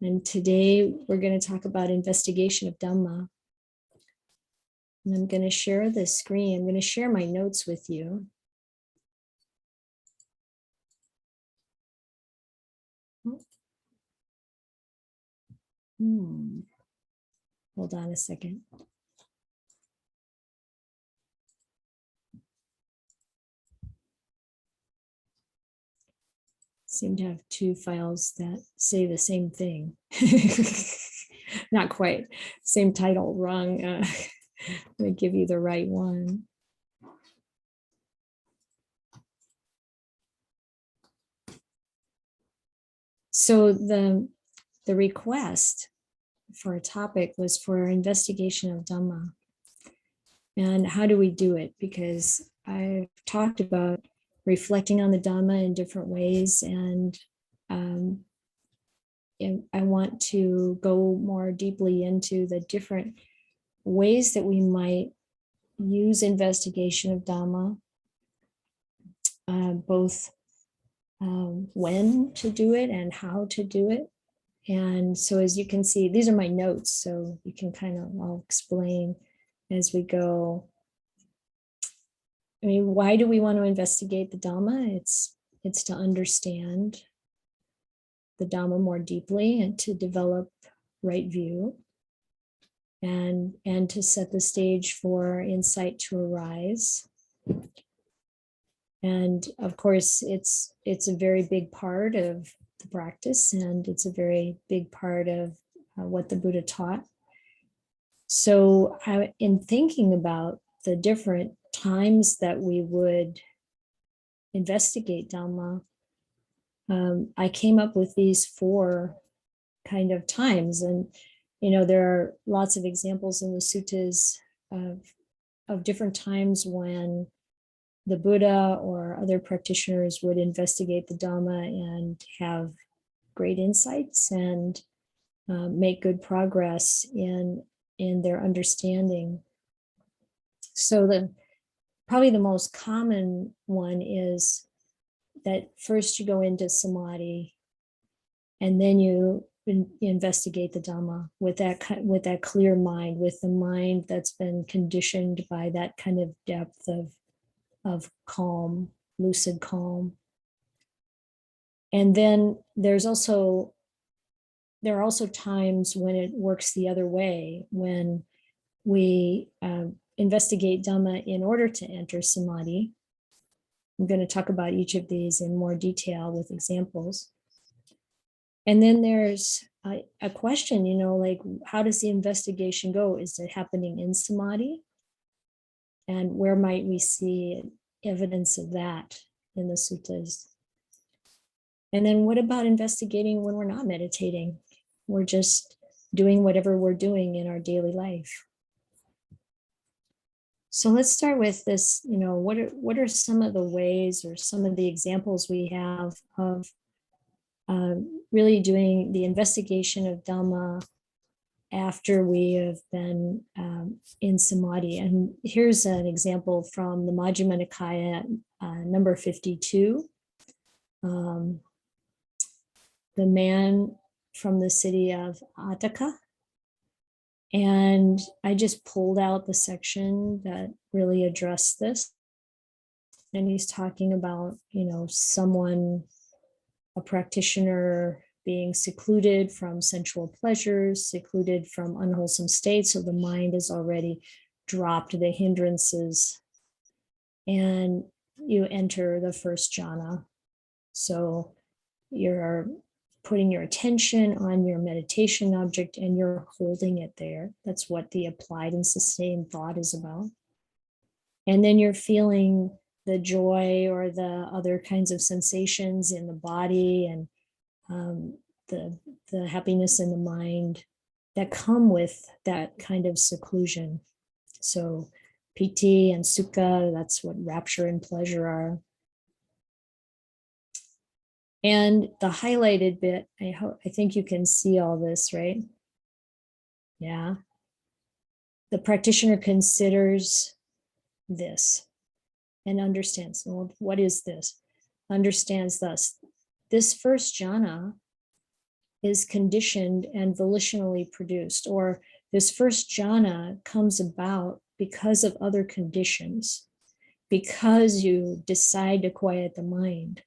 And today we're going to talk about investigation of Dhamma. And I'm going to share the screen. I'm going to share my notes with you. Hold on a second. Seem to have two files that say the same thing. Not quite. Same title, wrong. I'm going to give you the right one. So the request for a topic was for investigation of Dhamma. And how do we do it? Because I've talked about reflecting on the Dhamma in different ways, and I want to go more deeply into the different ways that we might use investigation of Dhamma, both when to do it and how to do it. And so as you can see, these are my notes, so you can I'll explain as we go. I mean, why do we want to investigate the Dhamma? It's to understand the Dhamma more deeply and to develop right view and to set the stage for insight to arise. And of course, it's a very big part of the practice, and it's a very big part of what the Buddha taught. So in thinking about the different times that we would investigate Dhamma, I came up with these 4 kind of times. And, there are lots of examples in the suttas of different times when the Buddha or other practitioners would investigate the Dhamma and have great insights and make good progress in their understanding. So probably the most common one is that first you go into samadhi, and then you investigate the Dhamma with that clear mind, with the mind that's been conditioned by that kind of depth of calm, lucid calm. And then there are also times when it works the other way, when we investigate Dhamma in order to enter samadhi. I'm going to talk about each of these in more detail with examples. And then there's a question, like, how does the investigation go? Is it happening in samadhi? And where might we see evidence of that in the suttas? And then what about investigating when we're not meditating? We're just doing whatever we're doing in our daily life. So let's start with this, what are some of the ways or some of the examples we have of really doing the investigation of Dhamma after we have been in samadhi. And here's an example from the Majjhima Nikaya, number 52. The man from the city of Attaka. And I just pulled out the section that really addressed this. And he's talking about, someone, a practitioner, being secluded from sensual pleasures, secluded from unwholesome states. So the mind has already dropped the hindrances, and you enter the first jhana. So you're putting your attention on your meditation object and you're holding it there. That's what the applied and sustained thought is about. And then you're feeling the joy or the other kinds of sensations in the body and the happiness in the mind that come with that kind of seclusion. So piti and sukha, that's what rapture and pleasure are. And the highlighted bit, I think you can see all this, right? Yeah. The practitioner considers this and understands, well, what is this? Understands thus. This first jhana is conditioned and volitionally produced, or this first jhana comes about because of other conditions, because you decide to quiet the mind.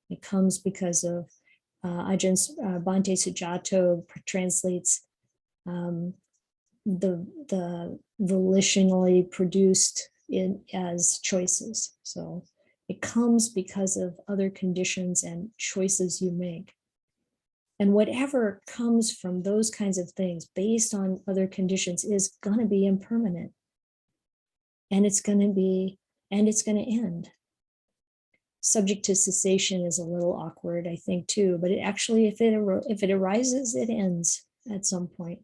It comes because of Ajahn Bhante Sujato translates the volitionally produced as choices. So it comes because of other conditions and choices you make. And whatever comes from those kinds of things based on other conditions is going to be impermanent. And it's going to end. Subject to cessation is a little awkward, I think, too. But it actually, if it arises, it ends at some point.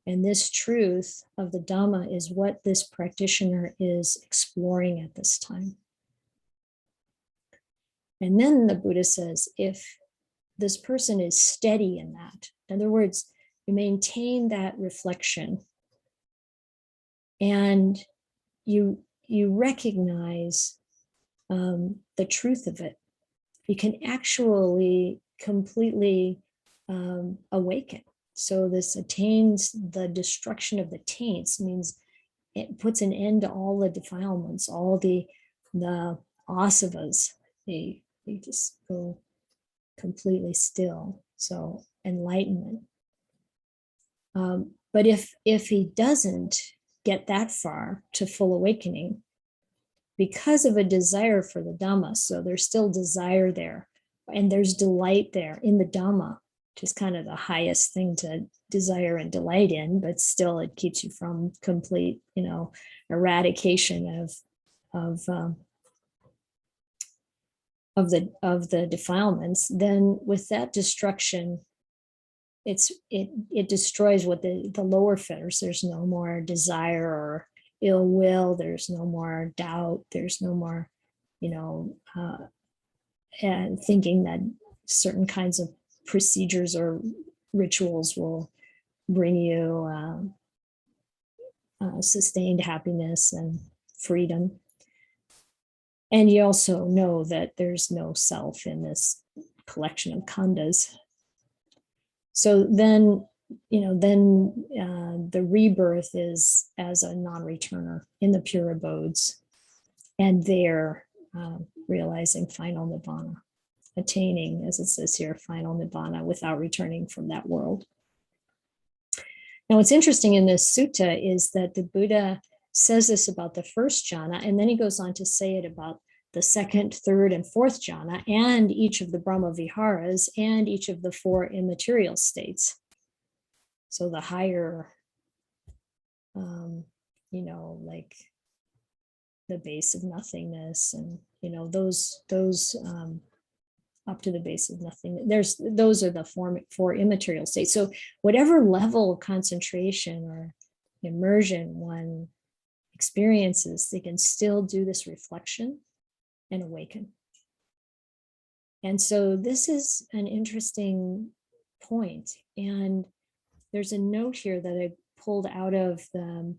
And this truth of the Dhamma is what this practitioner is exploring at this time. And then the Buddha says, if this person is steady in that, in other words, you maintain that reflection and you recognize the truth of it, you can actually completely awaken. So this attains the destruction of the taints, means it puts an end to all the defilements, all the asavas. They just go completely still. So enlightenment. But if he doesn't get that far to full awakening, because of a desire for the Dhamma, so there's still desire there, and there's delight there in the Dhamma, which is kind of the highest thing to desire and delight in, but still it keeps you from complete, eradication of the defilements. Then with that destruction, it destroys what the lower fetters. There's no more desire or ill will. There's no more doubt. There's no more, and thinking that certain kinds of procedures or rituals will bring you sustained happiness and freedom. And you also know that there's no self in this collection of khandhas. So then, the rebirth is as a non-returner in the pure abodes, and there realizing final nibbana, attaining, as it says here, final nibbana without returning from that world. Now, what's interesting in this sutta is that the Buddha says this about the first jhana, and then he goes on to say it about the second, third, and fourth jhana, and each of the Brahma Viharas, and each of the four immaterial states. So the higher, like the base of nothingness, and those up to the base of nothing. Those are the four immaterial states. So whatever level of concentration or immersion one experiences, they can still do this reflection and awaken. And so this is an interesting point. And there's a note here that I pulled out of the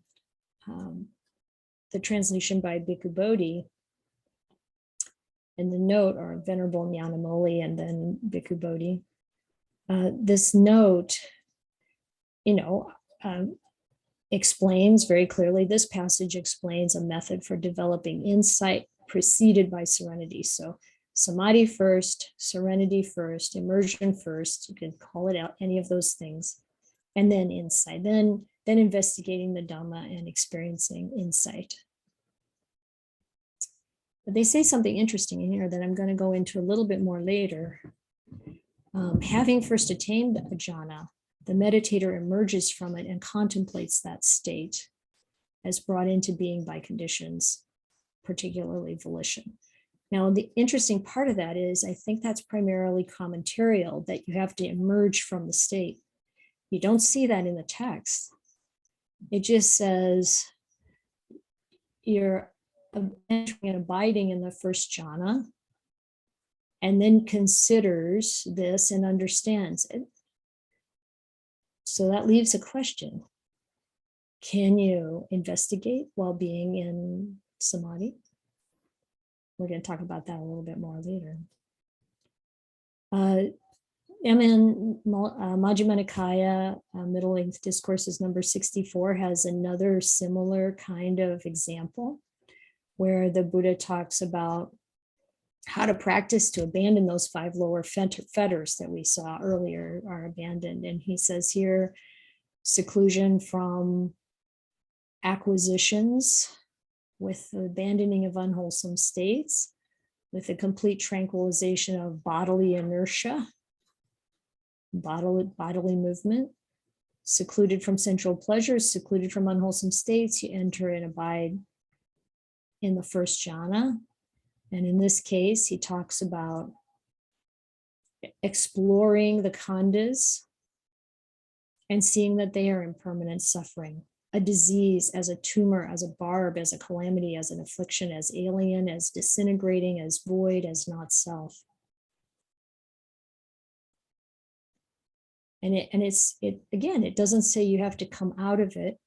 translation by Bhikkhu Bodhi. And the note, or Venerable Nyanamoli and then Bhikkhu Bodhi, this note, explains very clearly, this passage explains a method for developing insight preceded by serenity. So samadhi first, serenity first, immersion first, you can call it out, any of those things, and then insight, then investigating the Dhamma and experiencing insight. But they say something interesting in here that I'm going to go into a little bit more later. Having first attained a jhana, the meditator emerges from it and contemplates that state as brought into being by conditions, particularly volition. Now, the interesting part of that is, I think that's primarily commentarial, that you have to emerge from the state. You don't see that in the text. It just says you're entering and abiding in the first jhana, and then considers this and understands it. So that leaves a question. Can you investigate while being in samadhi? We're going to talk about that a little bit more later. I'm in Majjhima Nikaya, Middle Length Discourses number 64 has another similar kind of example where the Buddha talks about how to practice to abandon those 5 lower fetters that we saw earlier are abandoned. And he says here, seclusion from acquisitions with the abandoning of unwholesome states, with the complete tranquilization of bodily inertia, bodily movement, secluded from sensual pleasures, secluded from unwholesome states, you enter and abide in the first jhana. And in this case, he talks about exploring the khandhas and seeing that they are impermanent suffering, a disease, as a tumor, as a barb, as a calamity, as an affliction, as alien, as disintegrating, as void, as not self. And it doesn't say you have to come out of it,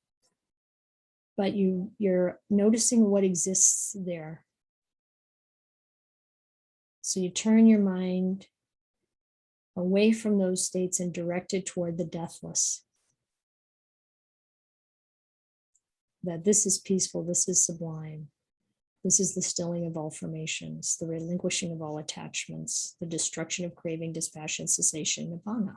but you're noticing what exists there. So you turn your mind away from those states and direct it toward the deathless. That this is peaceful, this is sublime. This is the stilling of all formations, the relinquishing of all attachments, the destruction of craving, dispassion, cessation, nibbana.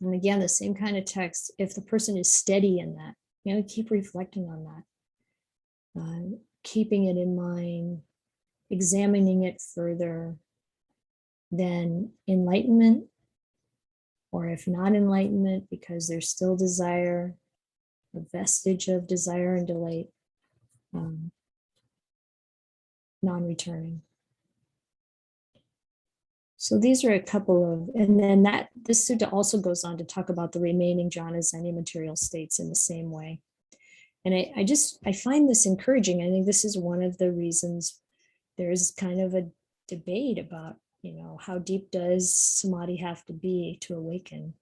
And again, the same kind of text, if the person is steady in that, keep reflecting on that, keeping it in mind, examining it further, then enlightenment, or if not enlightenment, because there's still desire, a vestige of desire and delay, non-returning. So these are a couple of, and then this sutta also goes on to talk about the remaining jhanas and immaterial states in the same way. And I find this encouraging. I think this is one of the reasons there's kind of a debate about, how deep does samadhi have to be to awaken?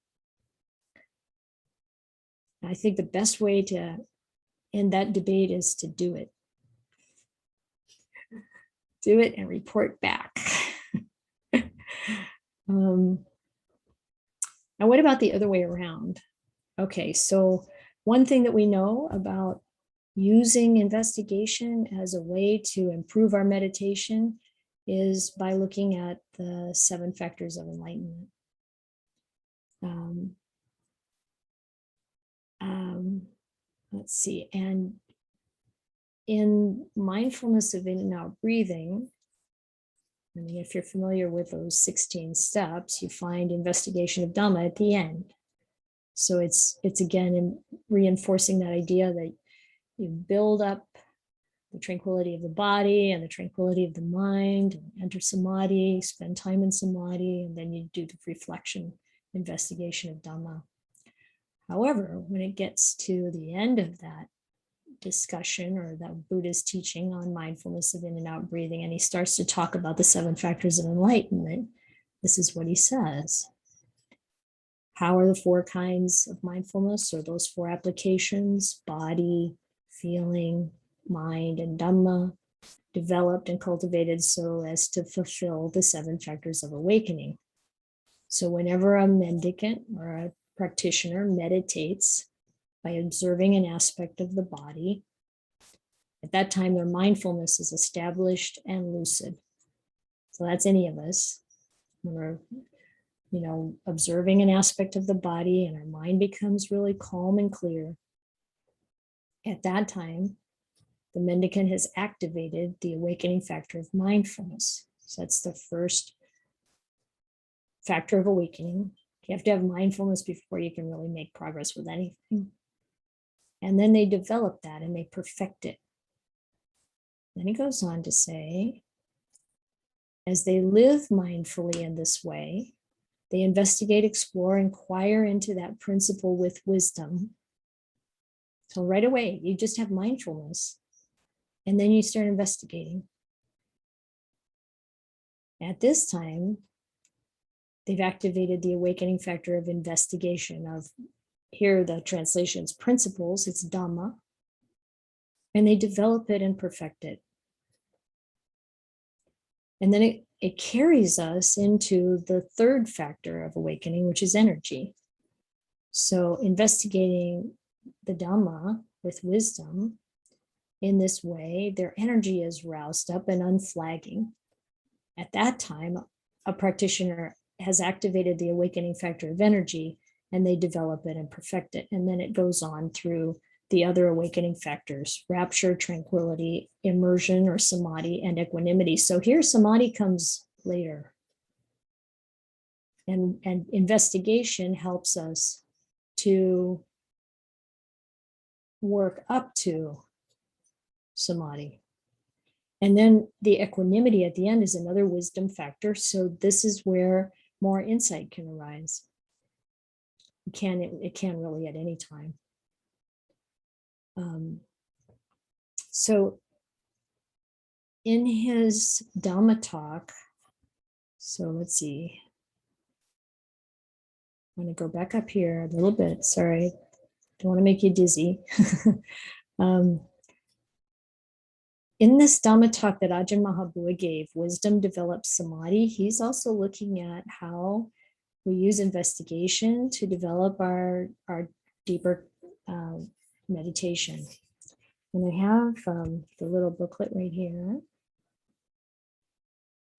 I think the best way to end that debate is to do it. Do it and report back. Now, what about the other way around? Okay, so one thing that we know about using investigation as a way to improve our meditation is by looking at the 7 factors of enlightenment. Let's see, and in mindfulness of in and out breathing, if you're familiar with those 16 steps, you find investigation of Dhamma at the end. So it's again in reinforcing that idea that you build up the tranquility of the body and the tranquility of the mind, and enter samadhi, spend time in samadhi, and then you do the reflection, investigation of Dhamma. However, when it gets to the end of that discussion or that Buddha's teaching on mindfulness of in and out breathing, and he starts to talk about the 7 factors of enlightenment, this is what he says. How are the 4 kinds of mindfulness, or those 4 applications, body, feeling, mind, and Dhamma, developed and cultivated so as to fulfill the 7 factors of awakening? So whenever a mendicant or a practitioner meditates by observing an aspect of the body, at that time their mindfulness is established and lucid. So that's any of us. When we're observing an aspect of the body and our mind becomes really calm and clear, at that time the mendicant has activated the awakening factor of mindfulness. So that's the first factor of awakening. You have to have mindfulness before you can really make progress with anything. And then they develop that and they perfect it. Then he goes on to say, as they live mindfully in this way, they investigate, explore, inquire into that principle with wisdom. So right away, you just have mindfulness, and then you start investigating. At this time, they've activated the awakening factor of investigation of, here the translation's principles, it's Dhamma, and they develop it and perfect it. And then it carries us into the third factor of awakening, which is energy. So investigating the Dhamma with wisdom in this way, their energy is roused up and unflagging. At that time, a practitioner has activated the awakening factor of energy, and they develop it and perfect it. And then it goes on through the other awakening factors: rapture, tranquility, immersion or samadhi, and equanimity. So here samadhi comes later. And investigation helps us to work up to samadhi. And then the equanimity at the end is another wisdom factor. So this is where more insight can arise. It can really at any time. So in his Dhamma Talk, so let's see. I'm going to go back up here a little bit. Sorry, don't want to make you dizzy. In this Dhamma Talk that Ajahn Mahabua gave, Wisdom Develops Samadhi, he's also looking at how we use investigation to develop our deeper meditation. And I have the little booklet right here.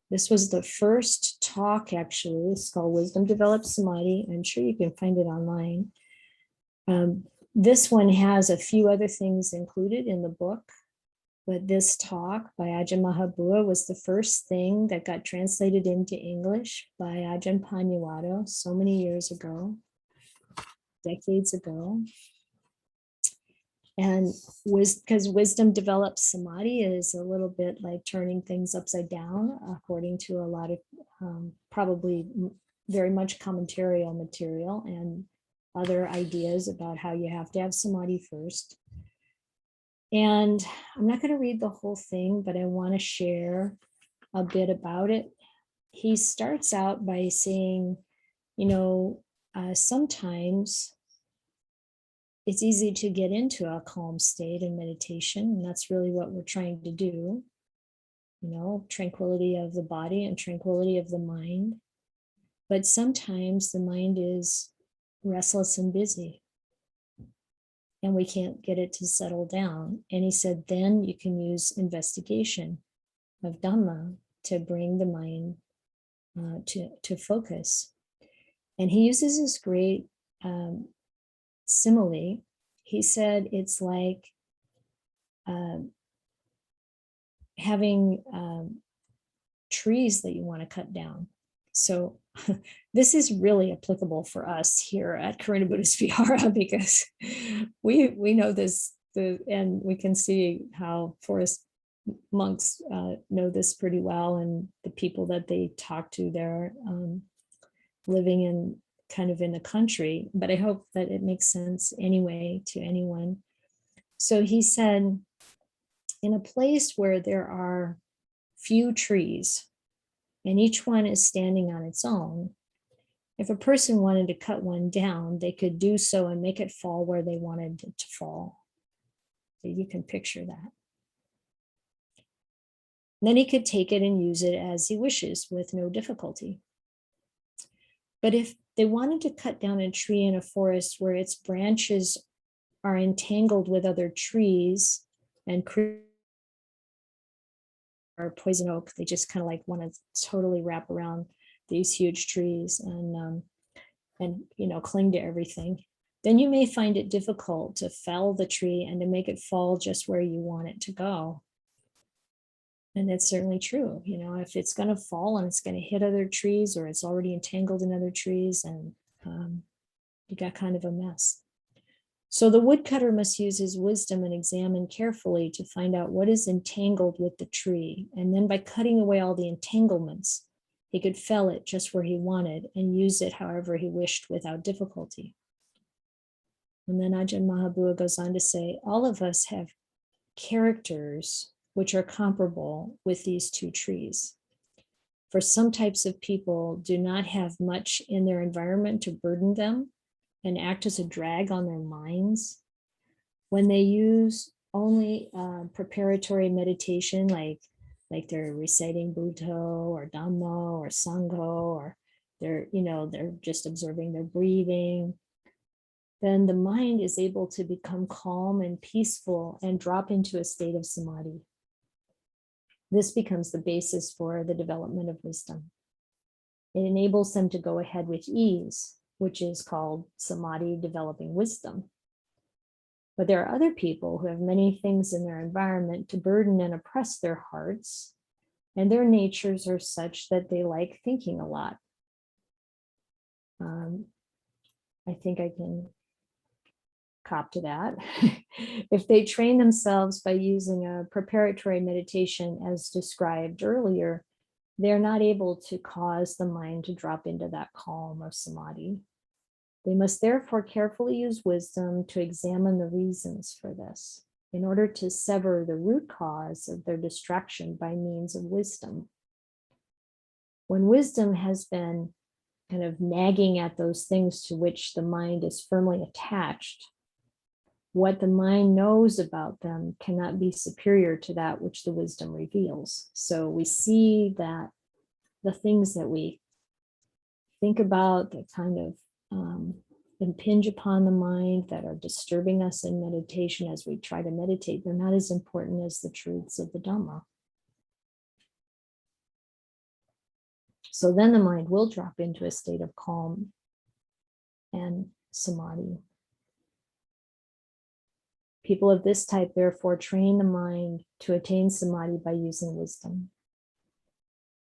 This was the first talk, actually. It's called Wisdom Develops Samadhi. I'm sure you can find it online. This one has a few other things included in the book, but this talk by Ajahn Mahabua was the first thing that got translated into English by Ajahn Panyawado so many years ago, decades ago. And because wisdom develops samadhi is a little bit like turning things upside down, according to a lot of probably very much commentarial material and other ideas about how you have to have samadhi first. And I'm not going to read the whole thing, but I want to share a bit about it. He starts out by saying, sometimes it's easy to get into a calm state in meditation, and that's really what we're trying to do. Tranquility of the body and tranquility of the mind. But sometimes the mind is restless and busy, and we can't get it to settle down. And he said, then you can use investigation of Dhamma to bring the mind to focus. And he uses this great simile. He said it's like having trees that you want to cut down. So this is really applicable for us here at Karuna Buddhist Vihara, because we know this, and we can see how forest monks know this pretty well, and the people that they talk to there living in kind of in the country, but I hope that it makes sense anyway to anyone. So he said, in a place where there are few trees and each one is standing on its own, if a person wanted to cut one down, they could do so and make it fall where they wanted it to fall. So you can picture that. Then he could take it and use it as he wishes with no difficulty. But if they wanted to cut down a tree in a forest where its branches are entangled with other trees and or poison oak, they just kind of like want to totally wrap around these huge trees and cling to everything, then you may find it difficult to fell the tree and to make it fall just where you want it to go. And that's certainly true. If it's going to fall and it's going to hit other trees, or it's already entangled in other trees, and you got kind of a mess. So the woodcutter must use his wisdom and examine carefully to find out what is entangled with the tree. And then by cutting away all the entanglements, he could fell it just where he wanted and use it however he wished without difficulty. And then Ajahn Mahabua goes on to say, all of us have characters which are comparable with these two trees. For some types of people do not have much in their environment to burden them and act as a drag on their minds. When they use only preparatory meditation, like like they're reciting Buddha or Dhamma or Sangha, or they're just observing their breathing, then the mind is able to become calm and peaceful and drop into a state of samadhi. This becomes the basis for the development of wisdom. It enables them to go ahead with ease, which is called samadhi developing wisdom. But there are other people who have many things in their environment to burden and oppress their hearts, and their natures are such that they like thinking a lot. I think I can cop to that. If they train themselves by using a preparatory meditation as described earlier, they're not able to cause the mind to drop into that calm or samadhi. They must therefore carefully use wisdom to examine the reasons for this in order to sever the root cause of their distraction by means of wisdom. When wisdom has been kind of nagging at those things to which the mind is firmly attached, what the mind knows about them cannot be superior to that which the wisdom reveals. So we see that the things that we think about that kind of impinge upon the mind, that are disturbing us in meditation as we try to meditate, they're not as important as the truths of the Dhamma. So then the mind will drop into a state of calm and samadhi. People of this type therefore train the mind to attain samadhi by using wisdom,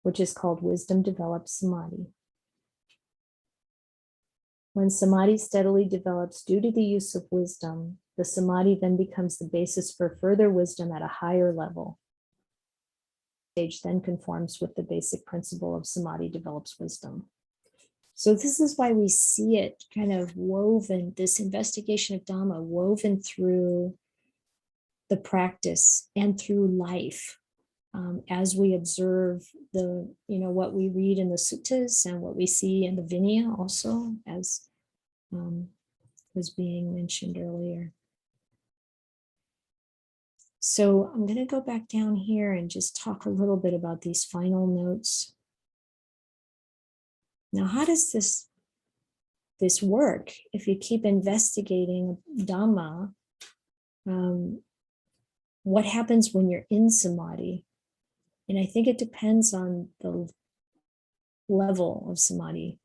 which is called wisdom developed samadhi. When samadhi steadily develops due to the use of wisdom, the samadhi then becomes the basis for further wisdom at a higher level. Stage then conforms with the basic principle of samadhi develops wisdom. So this is why we see it kind of woven, this investigation of Dhamma woven through the practice and through life. As we observe what we read in the suttas and what we see in the Vinaya also, as was being mentioned earlier. So I'm going to go back down here and just talk a little bit about these final notes. Now, how does this work if you keep investigating Dhamma? What happens when you're in samadhi? And I think it depends on the level of samadhi.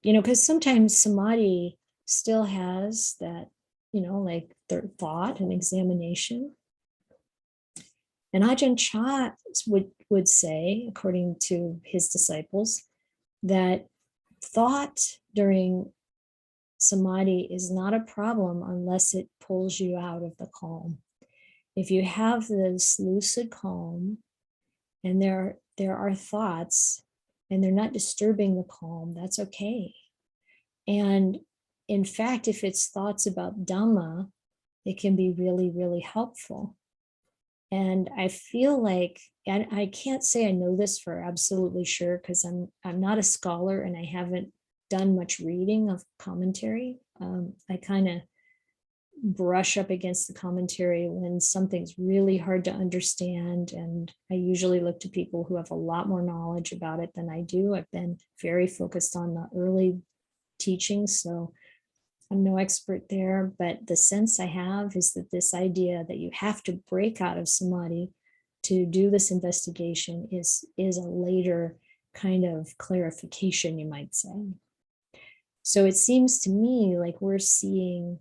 Because sometimes samadhi still has that, like their thought and examination. And Ajahn Chah would say, according to his disciples, that thought during samadhi is not a problem unless it pulls you out of the calm. If you have this lucid calm and there are thoughts and they're not disturbing the calm, that's okay. And in fact, if it's thoughts about Dhamma, it can be really, really helpful. And I feel like, and I can't say I know this for absolutely sure because I'm not a scholar and I haven't done much reading of commentary. I kind of brush up against the commentary when something's really hard to understand. And I usually look to people who have a lot more knowledge about it than I do. I've been very focused on the early teachings, so I'm no expert there, but the sense I have is that this idea that you have to break out of samadhi to do this investigation is a later kind of clarification, you might say. So it seems to me like we're seeing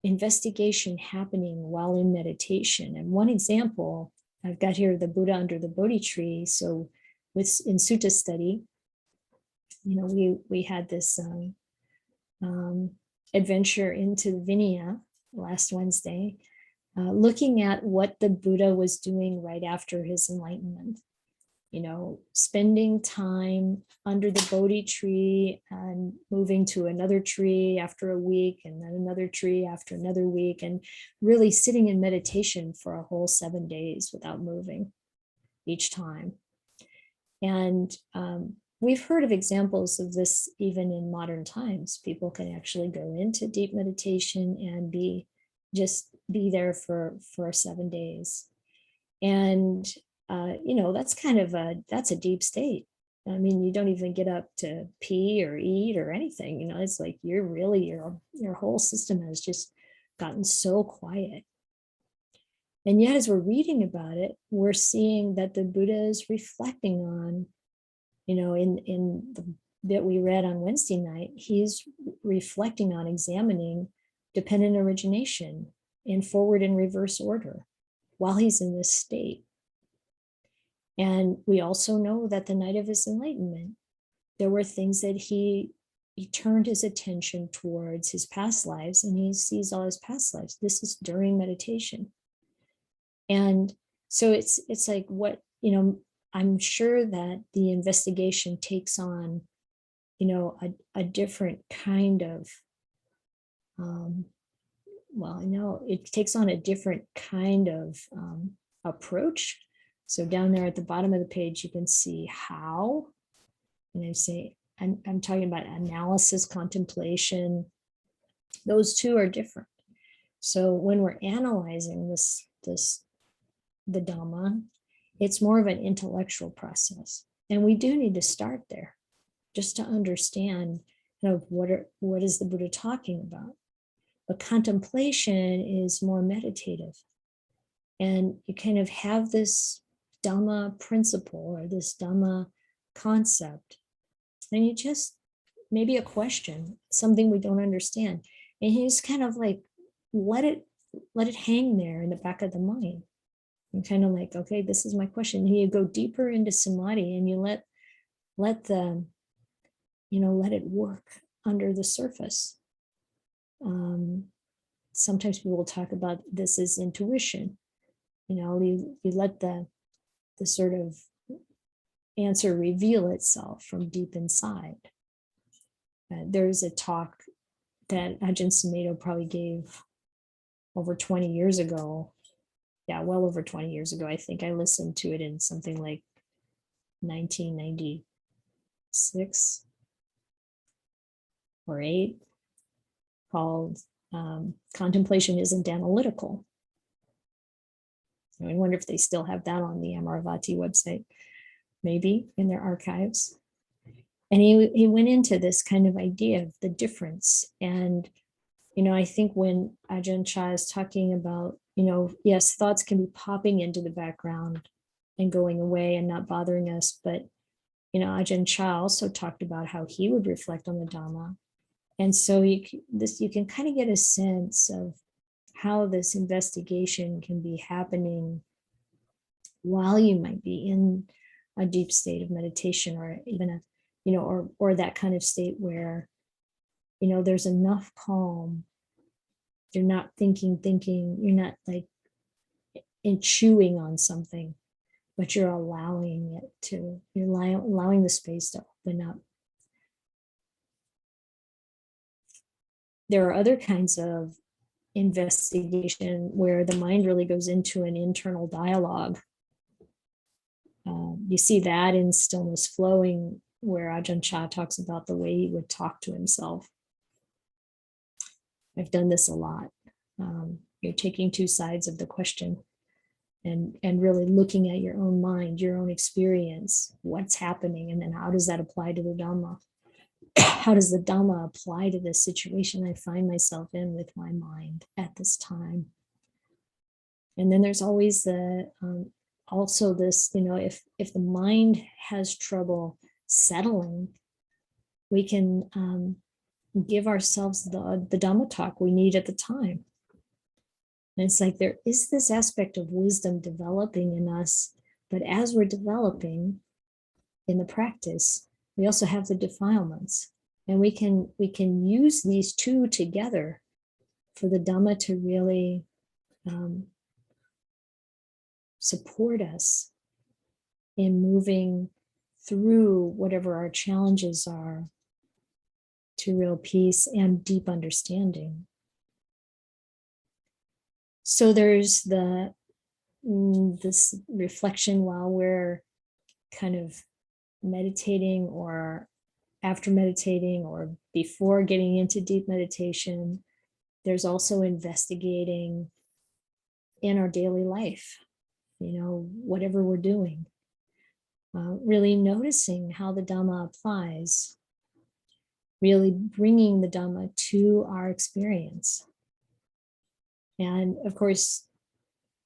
investigation happening while in meditation. And one example, I've got here the Buddha under the Bodhi tree. So in Sutta study, we had this adventure into the Vinaya last Wednesday, looking at what the Buddha was doing right after his enlightenment. Spending time under the Bodhi tree and moving to another tree after a week and then another tree after another week, and really sitting in meditation for a whole 7 days without moving each time. And we've heard of examples of this even in modern times. People can actually go into deep meditation and be there for 7 days. And that's that's a deep state. I mean, you don't even get up to pee or eat or anything. It's like you're really, your whole system has just gotten so quiet. And yet, as we're reading about it, we're seeing that the Buddha is reflecting on, in the bit we read on Wednesday night, he's reflecting on examining dependent origination in forward and reverse order while he's in this state. And we also know that the night of his enlightenment, there were things that he turned his attention towards his past lives, and he sees all his past lives. This is during meditation. And so it's like what, I'm sure that the investigation takes on, a different kind of, I know it takes on a different kind of approach. So down there at the bottom of the page, you can see how, and I say, I'm talking about analysis, contemplation. Those two are different. So when we're analyzing the Dhamma, it's more of an intellectual process. And we do need to start there just to understand, what is the Buddha talking about? But contemplation is more meditative. And you kind of have this Dhamma principle or this Dhamma concept. And you just, maybe a question, something we don't understand. And you just kind of like, let it hang there in the back of the mind. And kind of like, okay, this is my question. And you go deeper into samadhi and you let it work under the surface. Sometimes people will talk about this as intuition. You let the sort of answer reveal itself from deep inside. There's a talk that Ajahn Sumedho probably gave over 20 years ago. Yeah, well over 20 years ago. I think I listened to it in something like 1996 or 8, called Contemplation Isn't Analytical. I wonder if they still have that on the Amaravati website, maybe in their archives. And he went into this kind of idea of the difference. And, I think when Ajahn Chah is talking about, yes, thoughts can be popping into the background and going away and not bothering us. But, Ajahn Chah also talked about how he would reflect on the Dhamma. And so you can kind of get a sense of how this investigation can be happening while you might be in a deep state of meditation, or even or that kind of state where, there's enough calm. You're not thinking, you're not like chewing on something, but you're allowing allowing the space to open up. There are other kinds of investigation where the mind really goes into an internal dialogue. You see that in Stillness Flowing, where Ajahn Chah talks about the way he would talk to himself. I've done this a lot. You're taking two sides of the question and really looking at your own mind, your own experience, what's happening, and then how does that apply to the Dhamma? How does the Dhamma apply to this situation I find myself in with my mind at this time? And then there's always also this, if the mind has trouble settling, we can give ourselves the Dhamma talk we need at the time. And it's like there is this aspect of wisdom developing in us, but as we're developing in the practice, we also have the defilements, and we can use these two together for the Dhamma to really support us in moving through whatever our challenges are to real peace and deep understanding. So there's this reflection while we're kind of meditating, or after meditating, or before getting into deep meditation. There's also investigating in our daily life. whatever we're doing. Really noticing how the Dhamma applies, really bringing the Dhamma to our experience. And of course,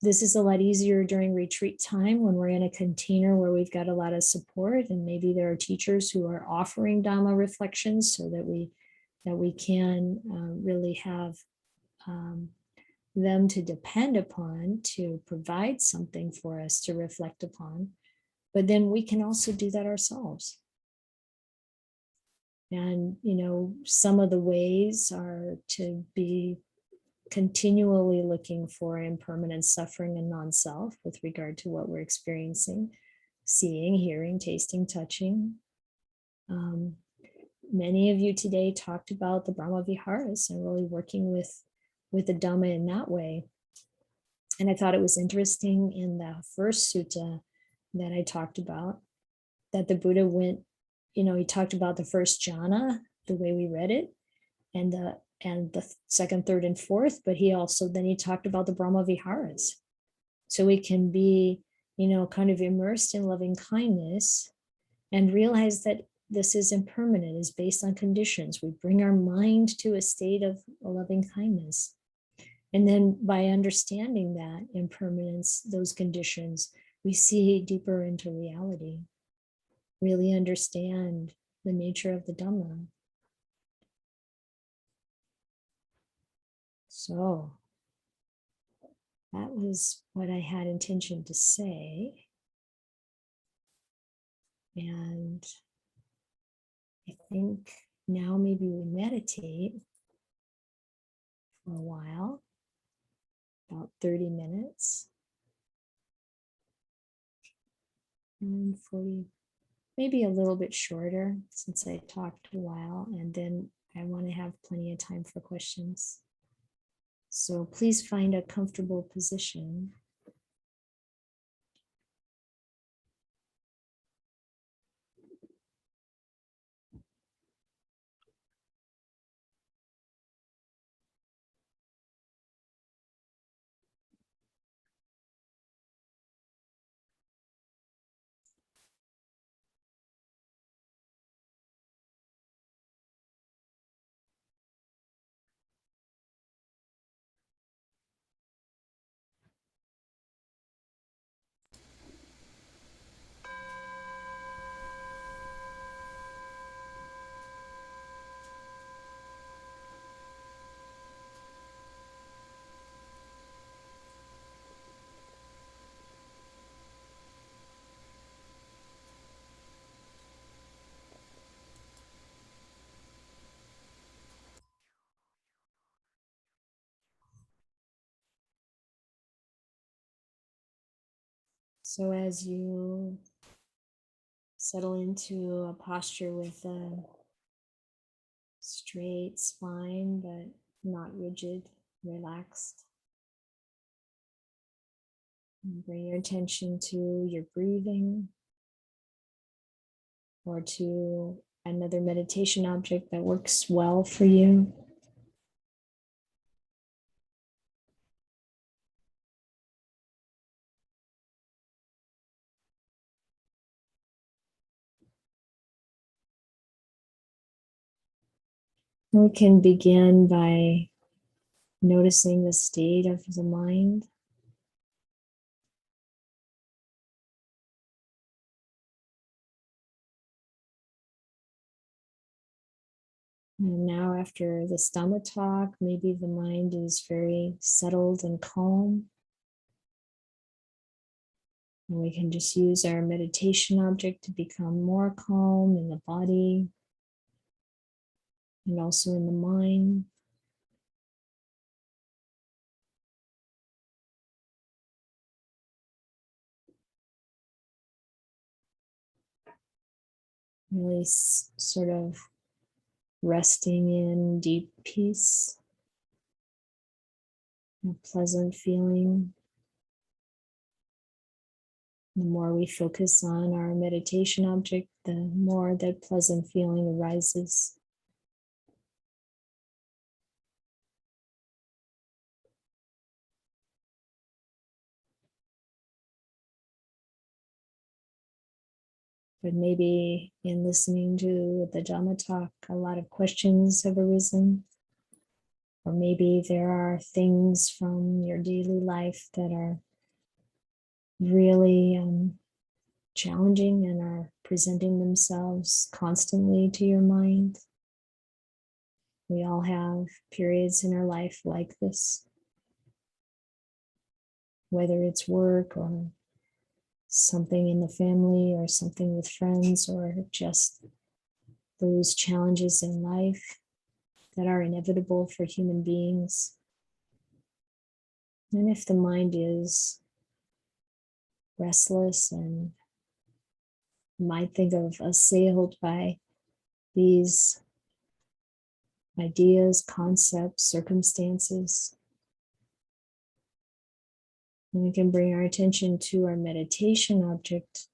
this is a lot easier during retreat time when we're in a container where we've got a lot of support, and maybe there are teachers who are offering Dhamma reflections so that we can really have them to depend upon to provide something for us to reflect upon. But then we can also do that ourselves. And, some of the ways are to be continually looking for impermanent suffering and non-self with regard to what we're experiencing, seeing, hearing, tasting, touching. Many of you today talked about the Brahma Viharas and really working with the Dhamma in that way. And I thought it was interesting in the first sutta that I talked about, that the Buddha went, he talked about the first jhana, the way we read it, and the second, third, and fourth, but he talked about the Brahma Viharas. So we can be, kind of immersed in loving kindness and realize that this is impermanent, is based on conditions. We bring our mind to a state of loving kindness. And then by understanding that impermanence, those conditions, we see deeper into reality, really understand the nature of the Dhamma. So that was what I had intention to say. And I think now maybe we meditate for a while, about 30 minutes. And 40, maybe a little bit shorter since I talked a while. And then I want to have plenty of time for questions. So please find a comfortable position. So as you settle into a posture with a straight spine, but not rigid, relaxed, and bring your attention to your breathing or to another meditation object that works well for you. We can begin by noticing the state of the mind. And now after this Dhamma talk, maybe the mind is very settled and calm. And we can just use our meditation object to become more calm in the body and also in the mind. Really sort of resting in deep peace, a pleasant feeling. The more we focus on our meditation object, the more that pleasant feeling arises. but maybe in listening to the Dhamma talk, a lot of questions have arisen. Or maybe there are things from your daily life that are really challenging and are presenting themselves constantly to your mind. We all have periods in our life like this, whether it's work or something in the family or something with friends or just those challenges in life that are inevitable for human beings. And if the mind is restless and you might think of assailed by these ideas, concepts, circumstances, and we can bring our attention to our meditation object,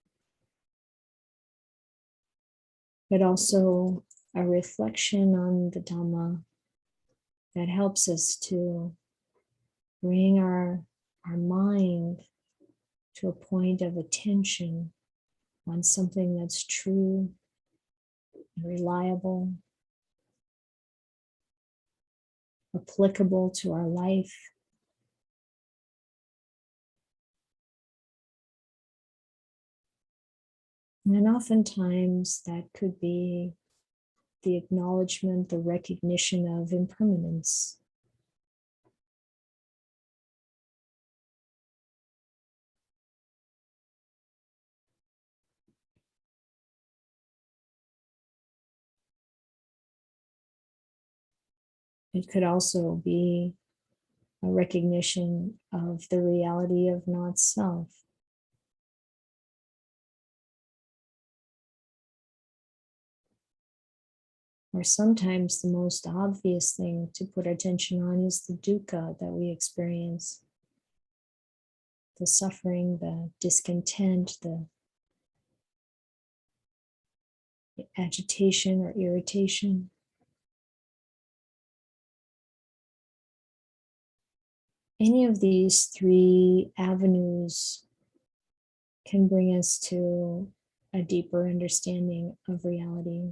but also a reflection on the Dhamma that helps us to bring our mind to a point of attention on something that's true, reliable, applicable to our life. And oftentimes that could be the acknowledgement, the recognition of impermanence. It could also be a recognition of the reality of not self. Or sometimes the most obvious thing to put attention on is the dukkha that we experience, the suffering, the discontent, the agitation or irritation. Any of these three avenues can bring us to a deeper understanding of reality.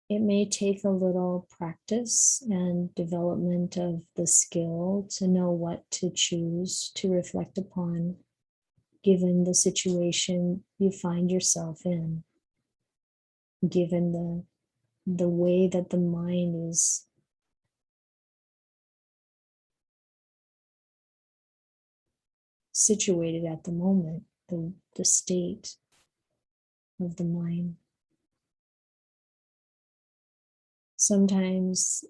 It may take a little practice and development of the skill to know what to choose to reflect upon, given the situation you find yourself in, given the way that the mind is situated at the moment, the state of the mind. Sometimes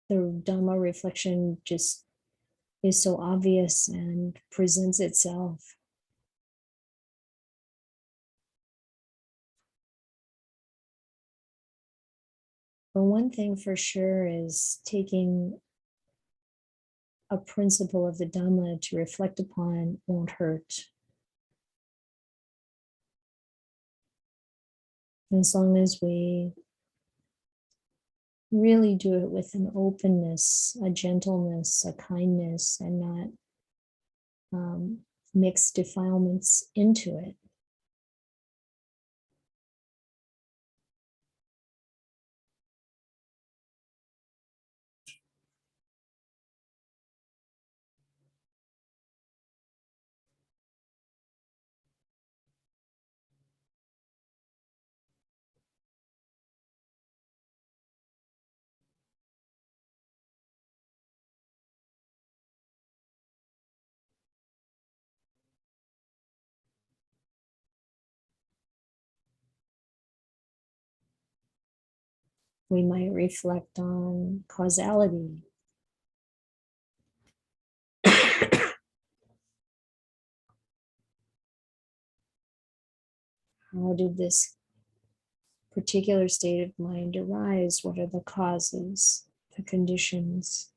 the Dhamma reflection just is so obvious and presents itself. But one thing for sure is taking a principle of the Dhamma to reflect upon won't hurt. As long as we really do it with an openness, a gentleness, a kindness, and not mix defilements into it. We might reflect on causality. How did this particular state of mind arise? What are the causes, the conditions?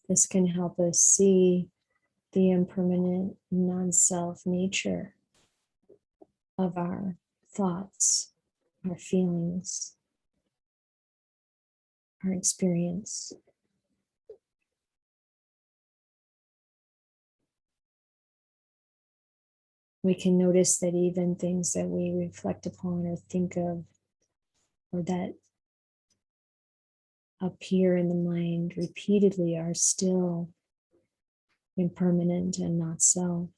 This can help us see the impermanent non-self nature of our thoughts, our feelings, our experience. We can notice that even things that we reflect upon or think of, or that appear in the mind repeatedly, are still impermanent and not self.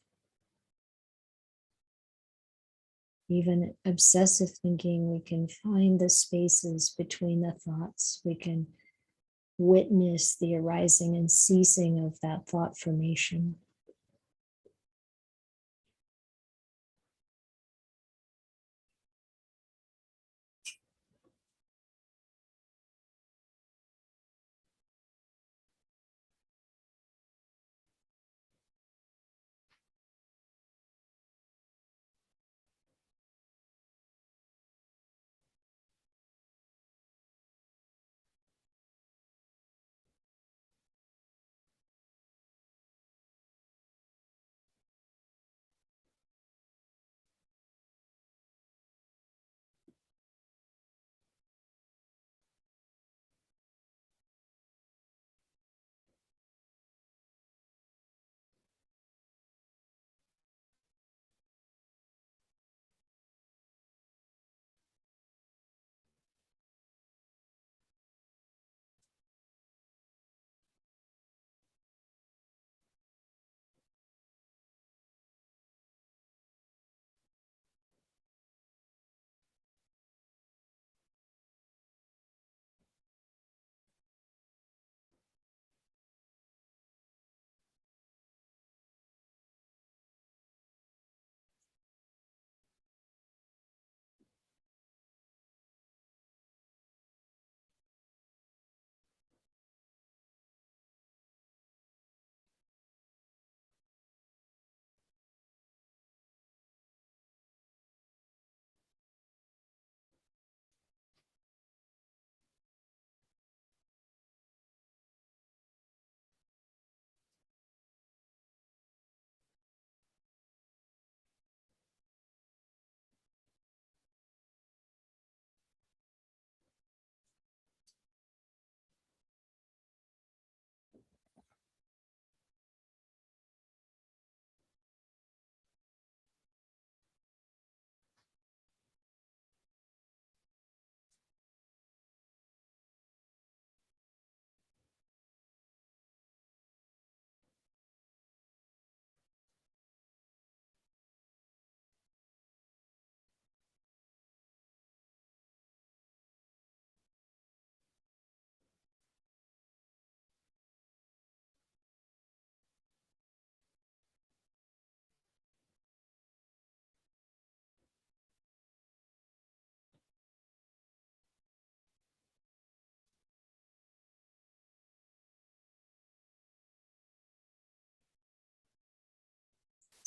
Even obsessive thinking, we can find the spaces between the thoughts. We can witness the arising and ceasing of that thought formation.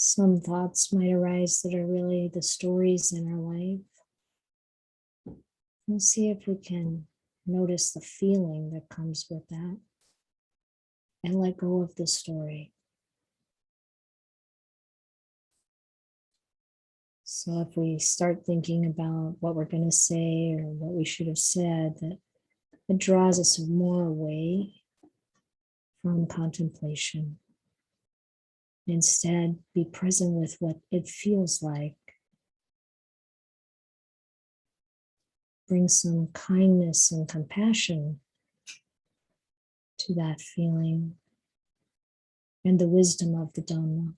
Some thoughts might arise that are really the stories in our life. We'll see if we can notice the feeling that comes with that and let go of the story. So if we start thinking about what we're going to say or what we should have said, that it draws us more away from contemplation. Instead, be present with what it feels like. Bring some kindness and compassion to that feeling and the wisdom of the Dhamma.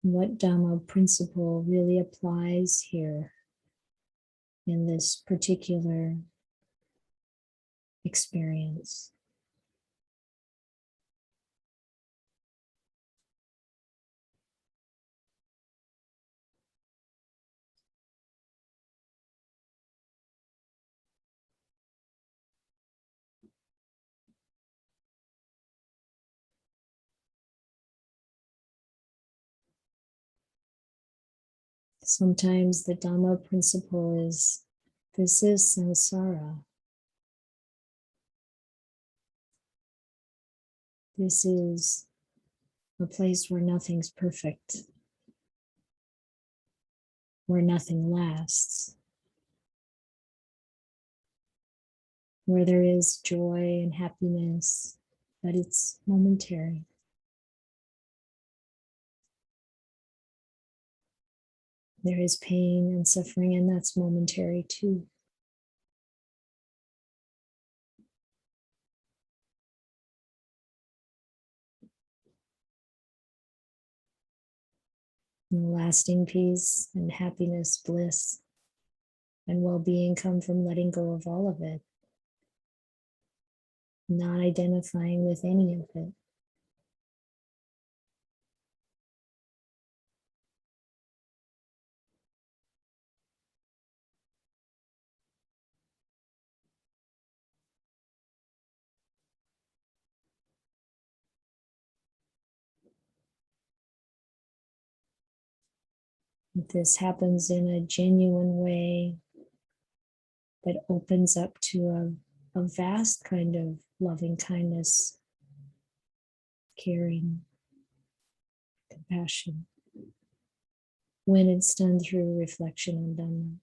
What Dhamma principle really applies here in this particular experience? Sometimes the Dhamma principle is, this is samsara. This is a place where nothing's perfect, where nothing lasts, where there is joy and happiness, but it's momentary. There is pain and suffering, and that's momentary too. And lasting peace and happiness, bliss, and well-being come from letting go of all of it, not identifying with any of it. If this happens in a genuine way that opens up to a vast kind of loving kindness, caring, compassion, when it's done through reflection on Dhamma.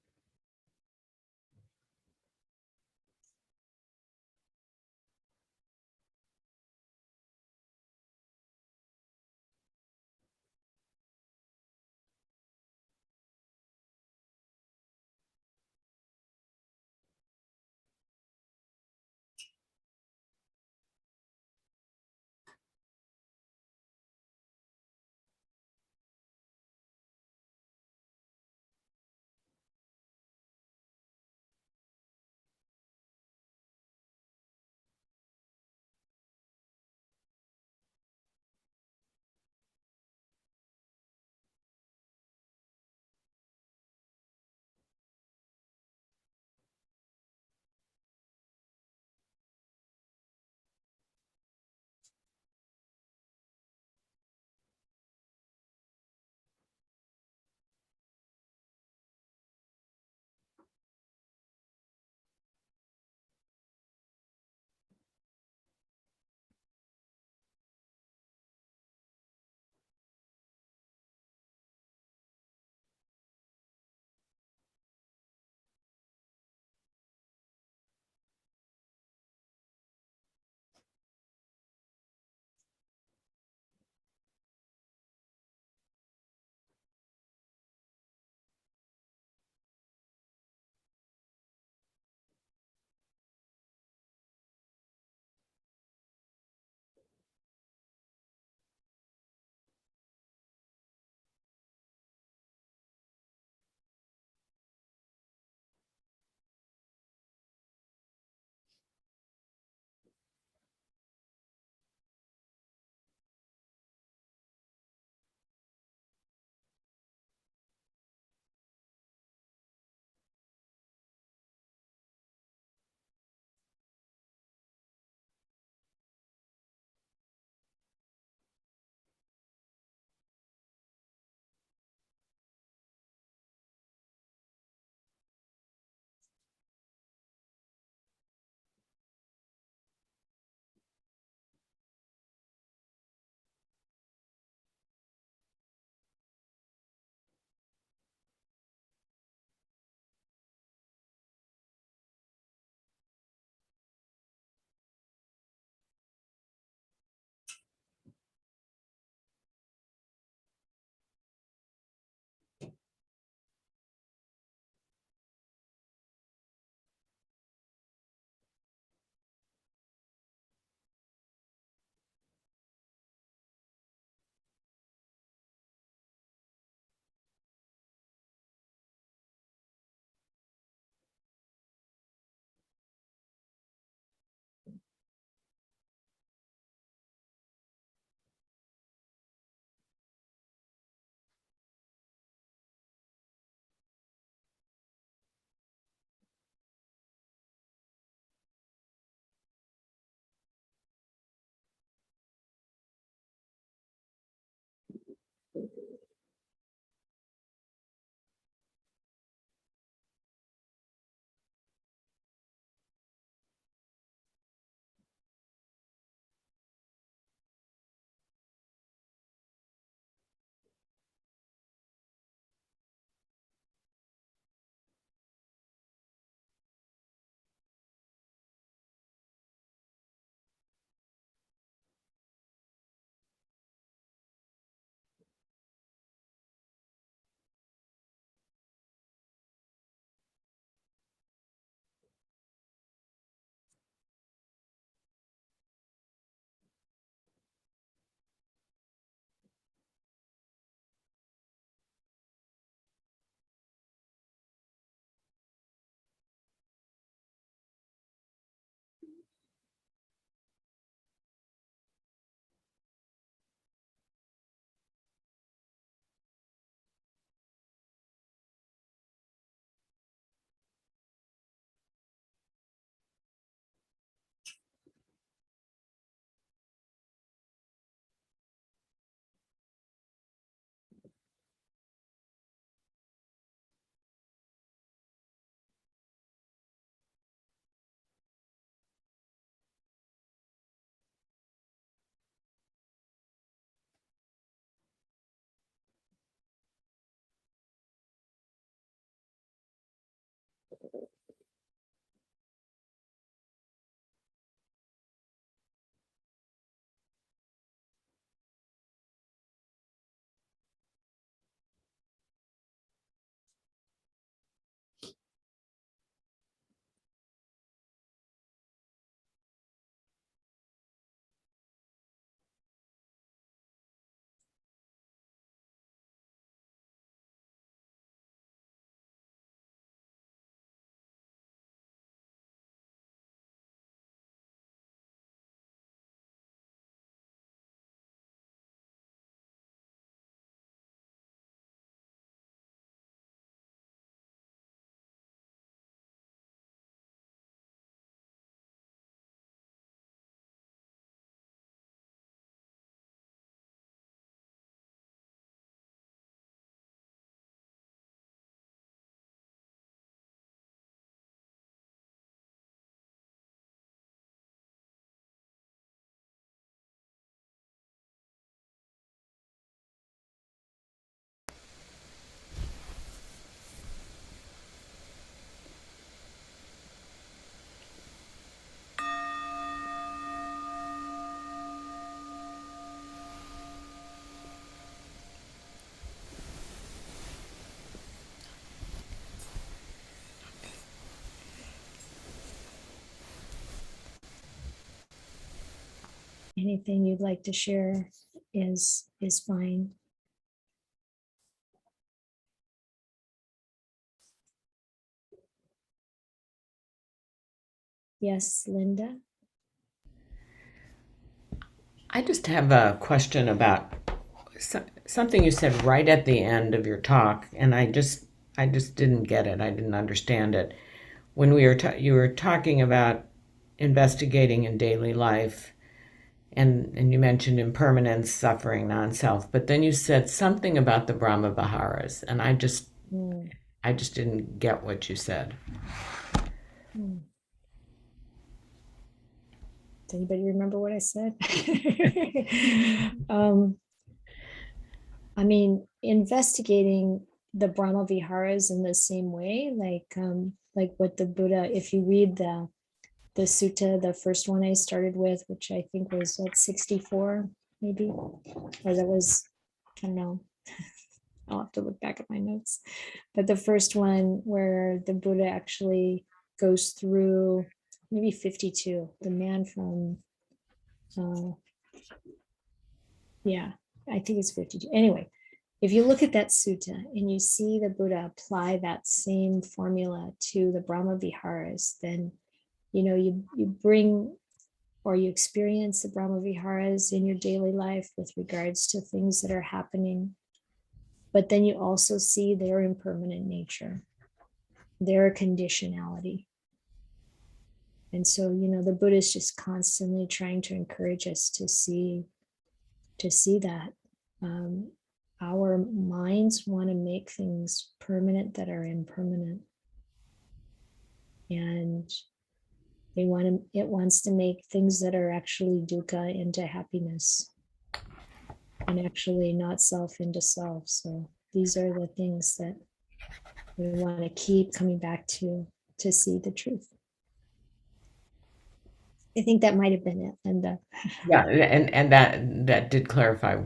anything you'd like to share is fine. Yes, Linda. I just have a question about something you said right at the end of your talk, and I just didn't get it. I didn't understand it. When you were talking about investigating in daily life, and you mentioned impermanence, suffering, non-self, but then you said something about the Brahma Viharas, and Mm, I just didn't get what you said. mm. Does anybody remember what I said? I mean, investigating the Brahma Viharas in the same way, like what the Buddha, if you read the sutta, the first one I started with, which I think was at 64, maybe, or that was, I don't know, I'll have to look back at my notes. But the first one where the Buddha actually goes through, maybe 52, the man from, uh, yeah, I think it's 52. Anyway, if you look at that sutta and you see the Buddha apply that same formula to the Brahma Viharas, then you bring or you experience the Brahma Viharas in your daily life with regards to things that are happening. But then you also see their impermanent nature, their conditionality. And so, the Buddha is just constantly trying to encourage us to see that. Our minds want to make things permanent that are impermanent. And it wants to make things that are actually dukkha into happiness, and actually not self into self. So these are the things that we want to keep coming back to see the truth. I think that might have been it. And Yeah, and that did clarify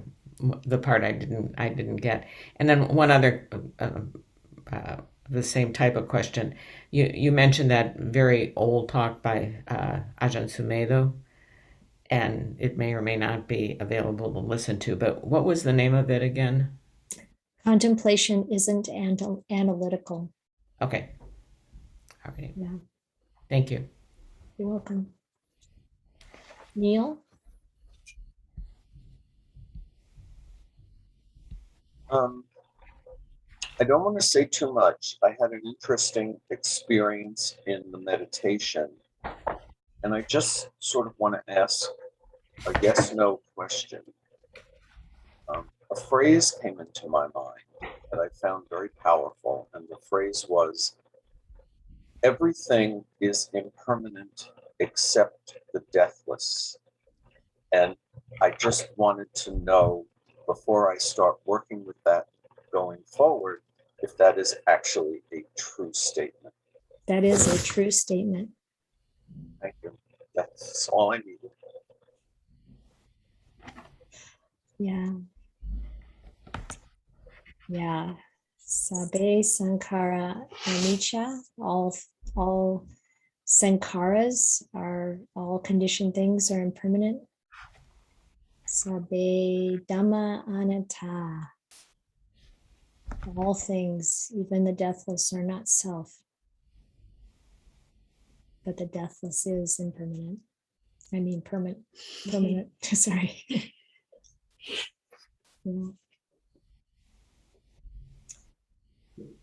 the part I didn't get. And then one other uh, the same type of question. You mentioned that very old talk by Ajahn Sumedho, and it may or may not be available to listen to. But what was the name of it again? contemplation isn't analytical. Okay, all right. Yeah, Thank you. you're welcome. Neil? Um, I don't want to say too much. I had an interesting experience in the meditation, and I just sort of want to ask a yes/no question. A phrase came into my mind that I found very powerful, and the phrase was, "Everything is impermanent except the deathless." And I just wanted to know, before I start working with that going forward, if that is actually a true statement. That is a true statement. Thank you. That's all I needed. Yeah. Yeah. Sabe Sankara Anicca. All sankharas are, all conditioned things are impermanent. Sabe Dhamma Anatta. All things, even the deathless, are not self, but the deathless is impermanent. I mean, permanent. Sorry. Yeah.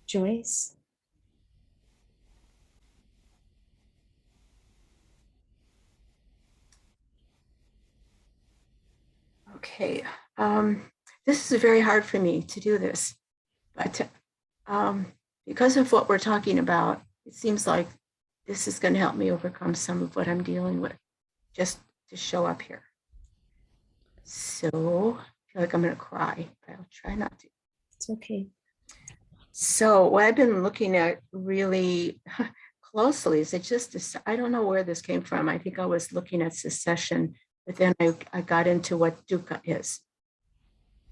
Joyce? Okay, this is very hard for me to do this, but because of what we're talking about, it seems like this is going to help me overcome some of what I'm dealing with, just to show up here. So I feel like I'm going to cry, but I'll try not to. It's okay. So what I've been looking at really closely is I don't know where this came from. I think I was looking at secession, but then I got into what dukkha is.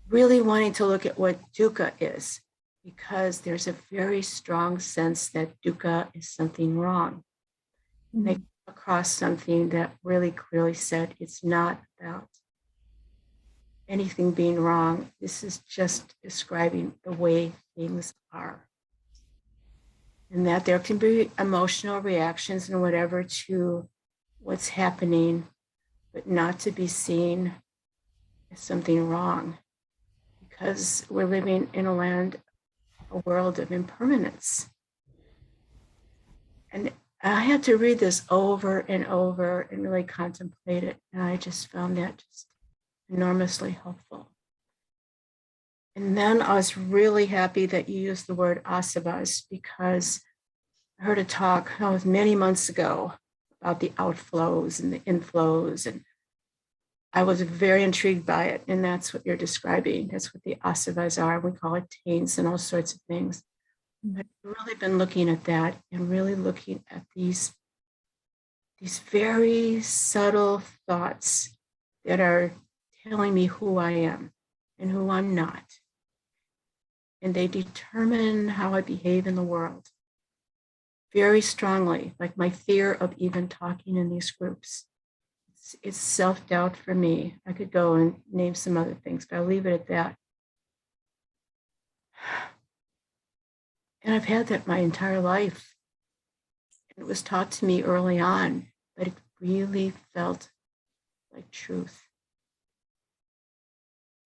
Really wanting to look at what dukkha is, because there's a very strong sense that dukkha is something wrong. Mm-hmm. I came across something that really clearly said it's not about anything being wrong. This is just describing the way things are. And that there can be emotional reactions and whatever to what's happening, but not to be seen as something wrong, because we're living in a world of impermanence. And I had to read this over and over and really contemplate it. And I just found that just enormously helpful. And then I was really happy that you used the word asavas, because I heard a talk many months ago about the outflows and the inflows. And I was very intrigued by it. And that's what you're describing. That's what the asavas are. We call it taints and all sorts of things. I've really been looking at that and really looking at these very subtle thoughts that are telling me who I am and who I'm not. And they determine how I behave in the world very strongly, like my fear of even talking in these groups. It's self-doubt for me. I could go and name some other things, but I'll leave it at that. And I've had that my entire life. It was taught to me early on, but it really felt like truth.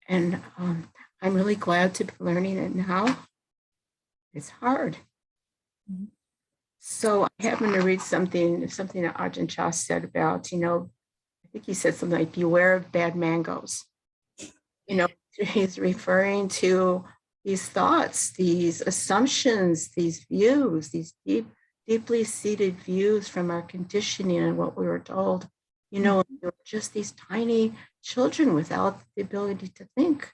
And I'm really glad to be learning it now. It's hard. Mm-hmm. So I happened to read something that Ajahn Chah said about, I think he said something like, beware of bad mangoes. He's referring to these thoughts, these assumptions, these views, these deeply seated views from our conditioning and what we were told. We're just these tiny children without the ability to think.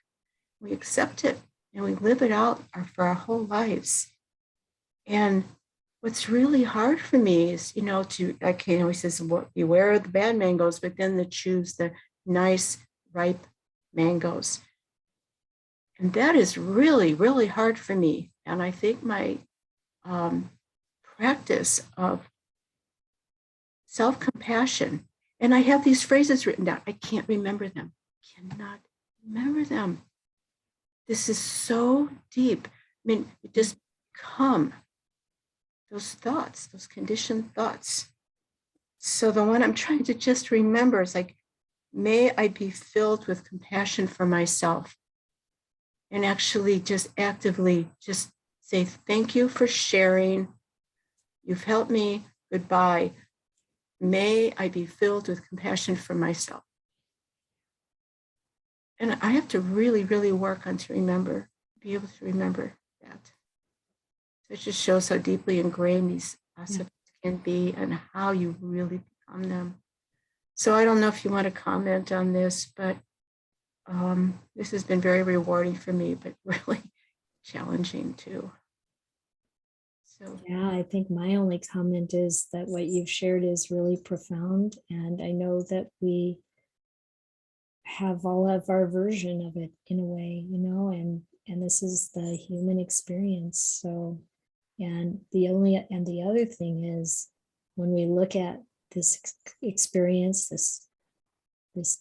We accept it and we live it out for our whole lives. And what's really hard for me is, he says, beware of the bad mangoes, but then to choose the nice, ripe mangoes. And that is really, really hard for me. And I think my practice of self-compassion, and I have these phrases written down. I can't remember them. Cannot remember them. This is so deep. It just come. Those thoughts, those conditioned thoughts. So the one I'm trying to just remember is like, may I be filled with compassion for myself, and actually just actively just say, thank you for sharing. You've helped me. Goodbye. May I be filled with compassion for myself. And I have to really, really work on be able to remember that. So it just shows how deeply ingrained these asavas can be and how you really become them. So I don't know if you want to comment on this, but this has been very rewarding for me, but really challenging too. So yeah, I think my only comment is that what you've shared is really profound. And I know that we have all of our version of it in a way, and this is the human experience. So, and the other thing is, when we look at this experience, this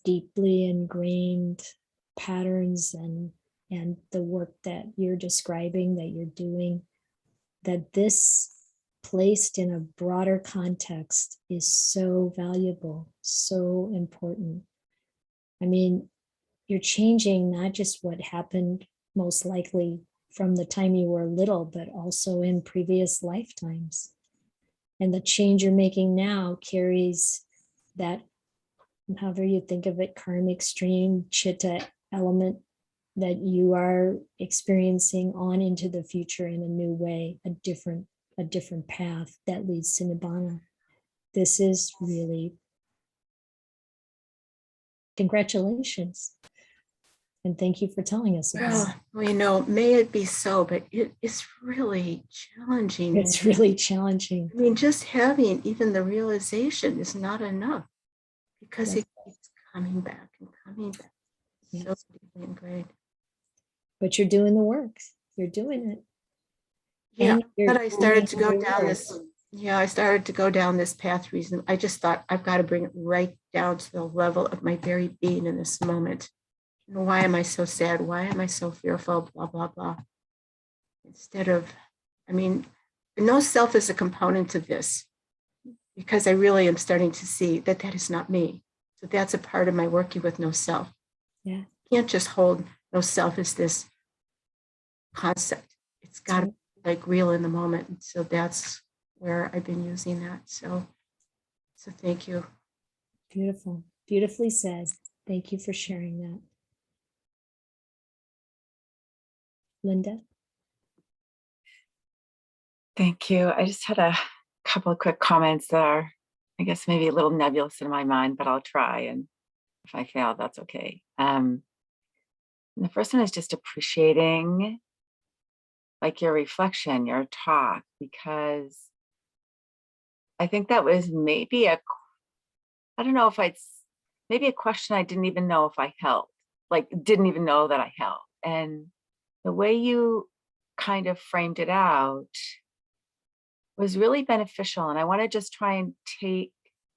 deeply ingrained patterns and the work that you're describing, that you're doing, that this placed in a broader context is so valuable, so important. You're changing not just what happened most likely from the time you were little, but also in previous lifetimes. And the change you're making now carries that, however you think of it, karmic stream, chitta element that you are experiencing on into the future in a new way, a different path that leads to Nibbana. This is really, congratulations. And thank you for telling us about it. Well, may it be so, but it's really challenging. It's really challenging. Just having even the realization is not enough, because it keeps coming back and coming back. Yes. So deeply ingrained. But you're doing the work. You're doing it. Yeah, but I started to go down this. Yeah, I started to go down this path reason. I just thought I've got to bring it right down to the level of my very being in this moment. why am I so sad? Why am I so fearful? Blah, blah, blah. Instead of, I mean, no self is a component to this, because I really am starting to see that that is not me. So that's a part of my working with no self. Yeah. You can't just hold no self as this concept. It's got to be like real in the moment. So that's where I've been using that. So thank you. Beautiful. Beautifully said. Thank you for sharing that. Linda? Thank you. I just had a couple of quick comments that are, I guess, maybe a little nebulous in my mind, but I'll try. And if I fail, that's okay. The first one is just appreciating like your reflection, your talk, because I think that was maybe I don't know if maybe a question I didn't even know if I held, like didn't even know that I held. And the way you kind of framed it out was really beneficial. And I want to just try and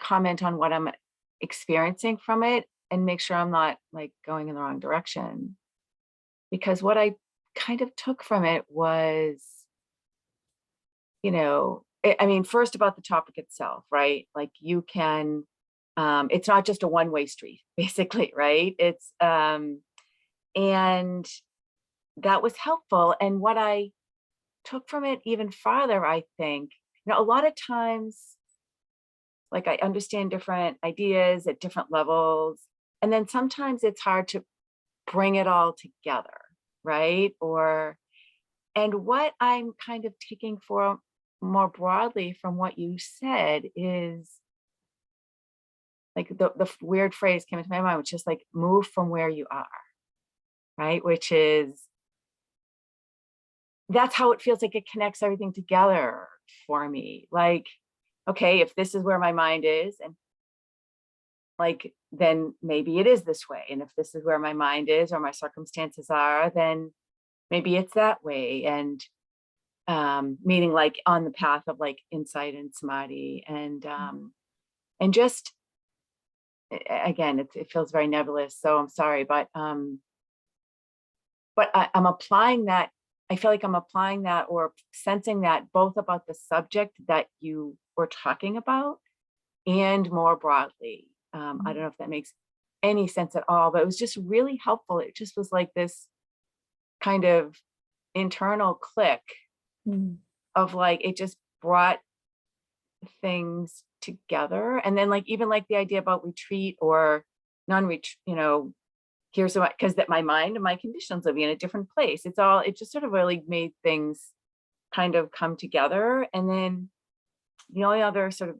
comment on what I'm experiencing from it and make sure I'm not like going in the wrong direction. Because what I kind of took from it was, I mean, first about the topic itself, right? Like you can, it's not just a one-way street, basically, right? It's, and that was helpful. And what I took from it even farther, I think, a lot of times, like I understand different ideas at different levels, and then sometimes it's hard to bring it all together, right? And what I'm kind of taking for more broadly from what you said is like the weird phrase came into my mind, which is like move from where you are, right? Which is, that's how it feels like it connects everything together for me. Like, okay, if this is where my mind is, and like, then maybe it is this way. And if this is where my mind is or my circumstances are, then maybe it's that way. And meaning like on the path of like insight and samadhi, and just again, it feels very nebulous, so I'm sorry, but I'm applying that. I feel like I'm applying that or sensing that both about the subject that you were talking about and more broadly. I don't know if that makes any sense at all, but it was just really helpful. It just was like this kind of internal click of like, it just brought things together. And then like, even like the idea about retreat or non-retreat, here's what, because that my mind and my conditions will be in a different place. It just sort of really made things kind of come together. And then the only other sort of,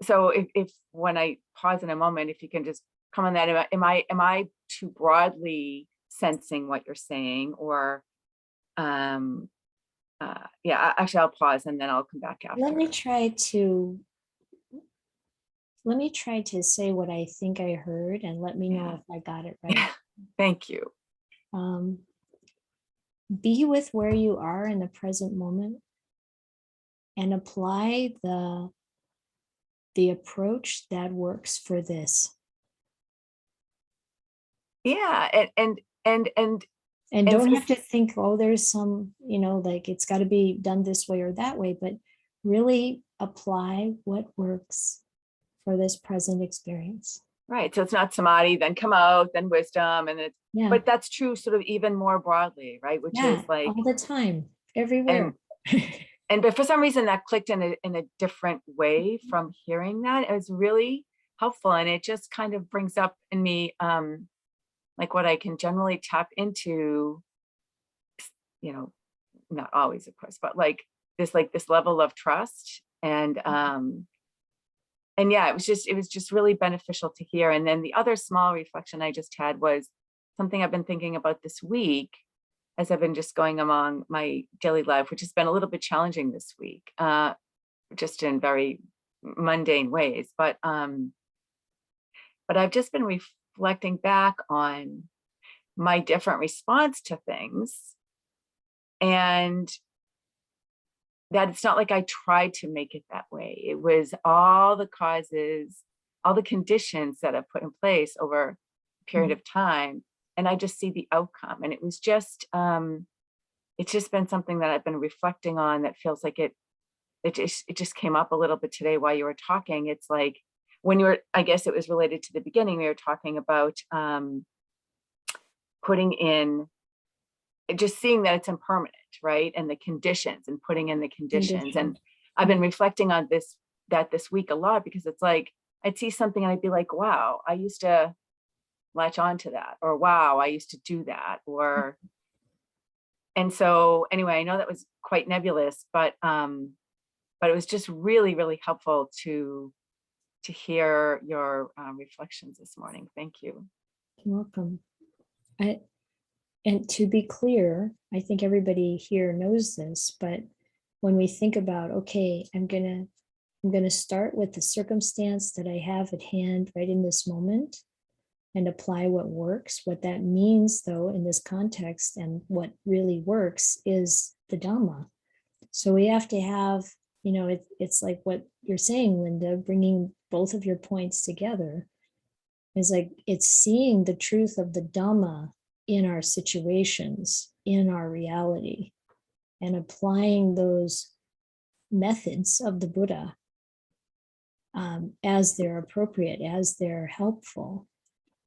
so if when I pause in a moment, if you can just come on that, am I too broadly sensing what you're saying, or yeah, actually I'll pause and then I'll come back after. Let me try to say what I think I heard, and let me know if I got it right. Thank you. Be with where you are in the present moment and apply the approach that works for this. Yeah, and don't have to think, oh, there's some, like it's got to be done this way or that way, but really apply what works for this present experience. Right. So it's not samadhi, then come out, then wisdom. And but that's true sort of even more broadly, right? Which is like all the time, everywhere. But for some reason that clicked in a different way from hearing that. It was really helpful. And it just kind of brings up in me like what I can generally tap into, not always, of course, but like this level of trust. And yeah, it was just really beneficial to hear. And then the other small reflection I just had was something I've been thinking about this week as I've been just going along my daily life, which has been a little bit challenging this week, just in very mundane ways. But I've just been reflecting back on my different response to things, and that it's not like I tried to make it that way. It was all the causes, all the conditions that I've put in place over a period of time I just see the outcome. And it was just, it's just been something that I've been reflecting on that feels like it just came up a little bit today while you were talking. It's like when I guess it was related to the beginning, we were talking about putting in, just seeing that it's impermanent, right? And the conditions, and putting in the conditions. And I've been reflecting on this week a lot, because it's like, I'd see something and I'd be like, wow, I used to latch on to that, or wow, I used to do that, or, and so anyway, I know that was quite nebulous, but it was just really, really helpful to hear your reflections this morning. Thank you. You're welcome. And to be clear, I think everybody here knows this, but when we think about, okay, I'm gonna start with the circumstance that I have at hand right in this moment and apply what works. What that means, though, in this context, and what really works, is the Dhamma. So we have to have, it's like what you're saying, Linda, bringing both of your points together is like, it's seeing the truth of the Dhamma in our situations, in our reality, and applying those methods of the Buddha as they're appropriate, as they're helpful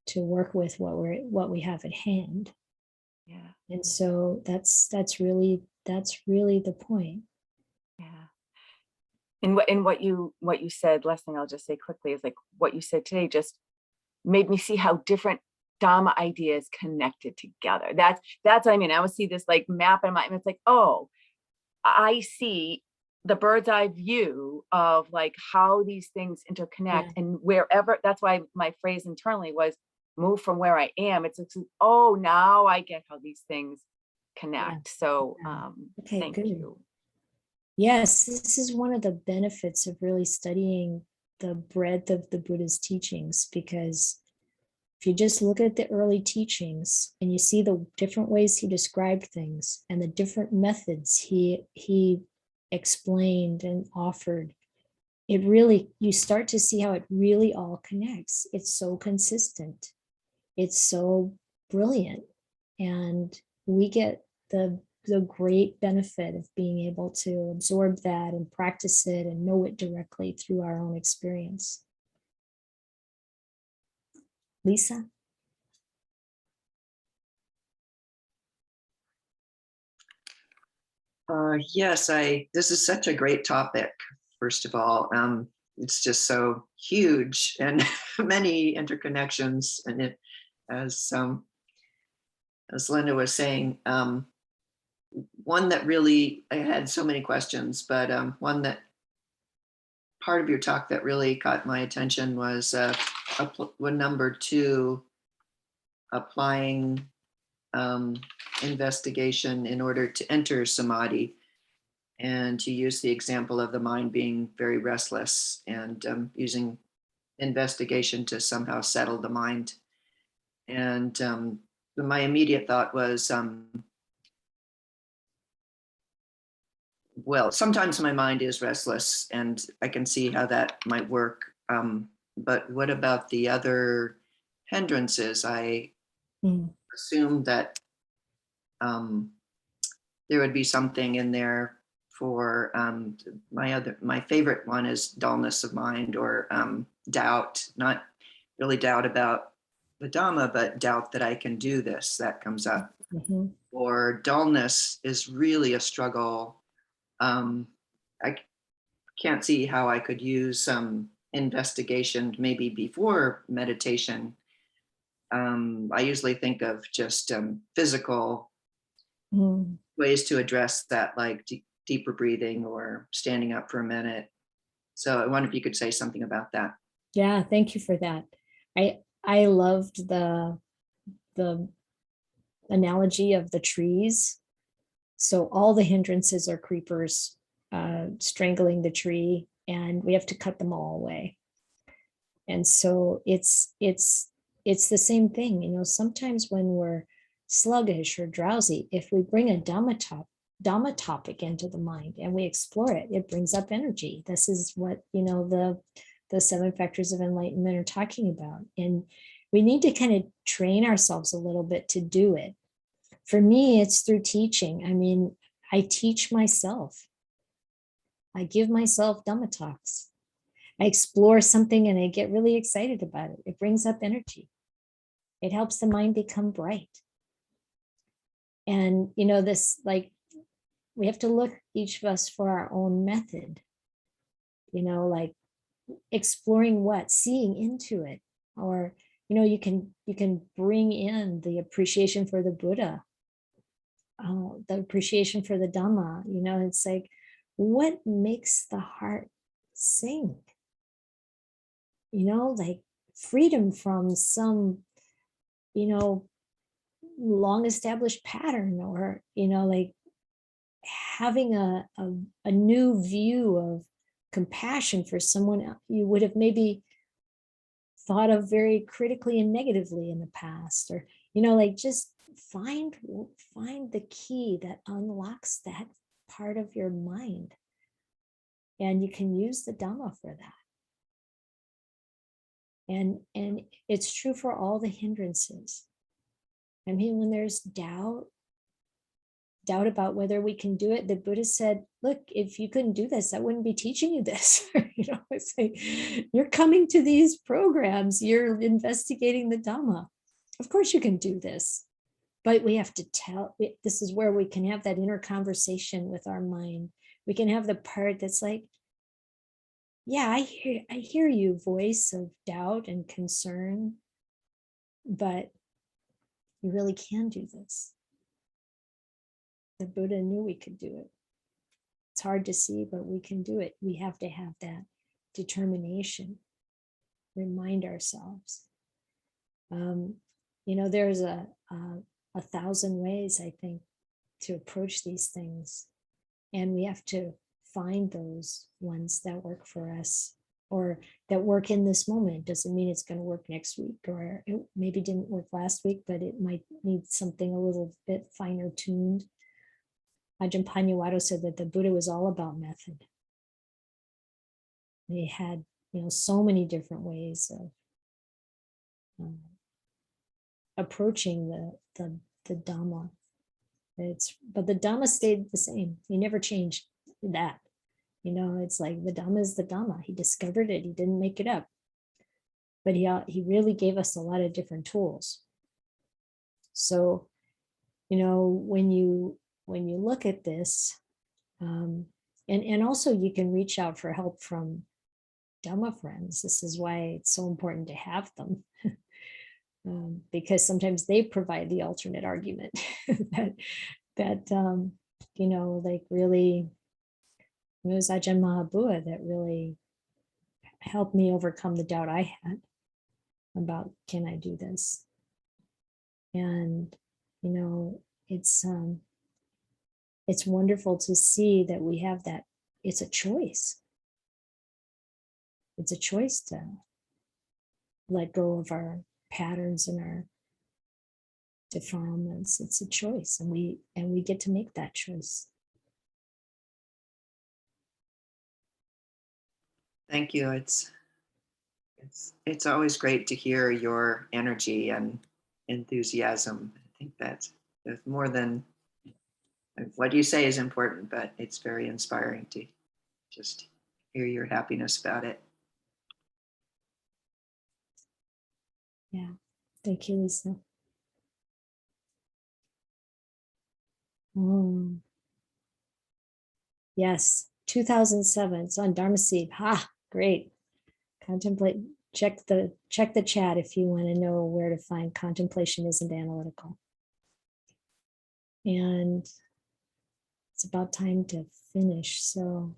to work with what we have at hand. Yeah. And so that's really the point. Yeah. And what you said, last thing I'll just say quickly is like what you said today just made me see how different Dhamma ideas connected together. That's what I mean. I would see this like map in my mind. It's like, oh, I see the bird's eye view of like how these things interconnect. Yeah. And wherever, that's why my phrase internally was move from where I am. It's like, oh, now I get how these things connect. Yeah. So Okay, thank good. you. Yes, this is one of the benefits of really studying the breadth of the Buddha's teachings, because if you just look at the early teachings and you see the different ways he described things and the different methods he explained and offered, it really, you start to see how it really all connects. It's so consistent. It's so brilliant. And we get the great benefit of being able to absorb that and practice it and know it directly through our own experience. Lisa? Yes, this is such a great topic, first of all. It's just so huge and many interconnections. And it, as Linda was saying, one that really, I had so many questions, but one that part of your talk that really caught my attention was number 2, applying investigation in order to enter samadhi, and to use the example of the mind being very restless and using investigation to somehow settle the mind. And my immediate thought was, well, sometimes my mind is restless and I can see how that might work. But what about the other hindrances? I assumed that there would be something in there for my favorite one is dullness of mind, or doubt, not really doubt about the Dhamma, but doubt that I can do this, that comes up. Mm-hmm. Or dullness is really a struggle. I can't see how I could use some investigation maybe before meditation. I usually think of just physical ways to address that, like deeper breathing or standing up for a minute. So I wonder if you could say something about that. Yeah, thank you for that. I loved the analogy of the trees. So all the hindrances are creepers strangling the tree, and we have to cut them all away. And so it's the same thing, sometimes when we're sluggish or drowsy, if we bring a Dhamma topic into the mind and we explore it, it brings up energy. This is what, the 7 factors of enlightenment are talking about. And we need to kind of train ourselves a little bit to do it. For me, it's through teaching. I mean, I teach myself. I give myself Dhamma talks. I explore something and I get really excited about it. It brings up energy. It helps the mind become bright. And, you know, this, like, we have to look each of us for our own method, you know, like exploring what, seeing into it, or, you know, you can bring in the appreciation for the Buddha, the appreciation for the Dhamma. You know, it's like, what makes the heart sing? You know, like freedom from some, you know, long established pattern, or, you know, like having a new view of compassion for someone you would have maybe thought of very critically and negatively in the past, or, you know, like just find the key that unlocks that part of your mind, and you can use the Dhamma for that. And it's true for all the hindrances. I mean, when there's doubt about whether we can do it, the Buddha said, look, if you couldn't do this, I wouldn't be teaching you this. You know, it's like, you're coming to these programs, you're investigating the Dhamma. Of course you can do this, but we have to this is where we can have that inner conversation with our mind. We can have the part that's like, yeah, I hear you, voice of doubt and concern, but you really can do this. The Buddha knew we could do it. It's hard to see, but we can do it. We have to have that determination, remind ourselves. You know, there's a 1,000 ways, I think, to approach these things. And we have to find those ones that work for us, or that work in this moment. Doesn't mean it's going to work next week, or it maybe didn't work last week, but it might need something a little bit finer tuned. Ajahn Panyawado said that the Buddha was all about method. He had, you know, so many different ways of approaching the Dhamma. But the Dhamma stayed the same. He never changed that. You know, it's like the Dhamma is the Dhamma. He discovered it. He didn't make it up. But he really gave us a lot of different tools. So, you know, when you look at this, and also you can reach out for help from Dhamma friends. This is why it's so important to have them. Because sometimes they provide the alternate argument that you know, like really, it was Ajahn Mahabua that really helped me overcome the doubt I had about, can I do this? And, you know, it's wonderful to see that we have that. It's a choice. It's a choice to let go of our patterns and our defilements. It's a choice, and we get to make that choice. Thank you. It's always great to hear your energy and enthusiasm. I think that's more than what you say is important, but it's very inspiring to just hear your happiness about it. Yeah, thank you, Lisa. Yes, 2007. It's on Dharma Seed. Ha, great. Contemplate. Check the chat if you want to know where to find Contemplation Isn't Analytical. And it's about time to finish. So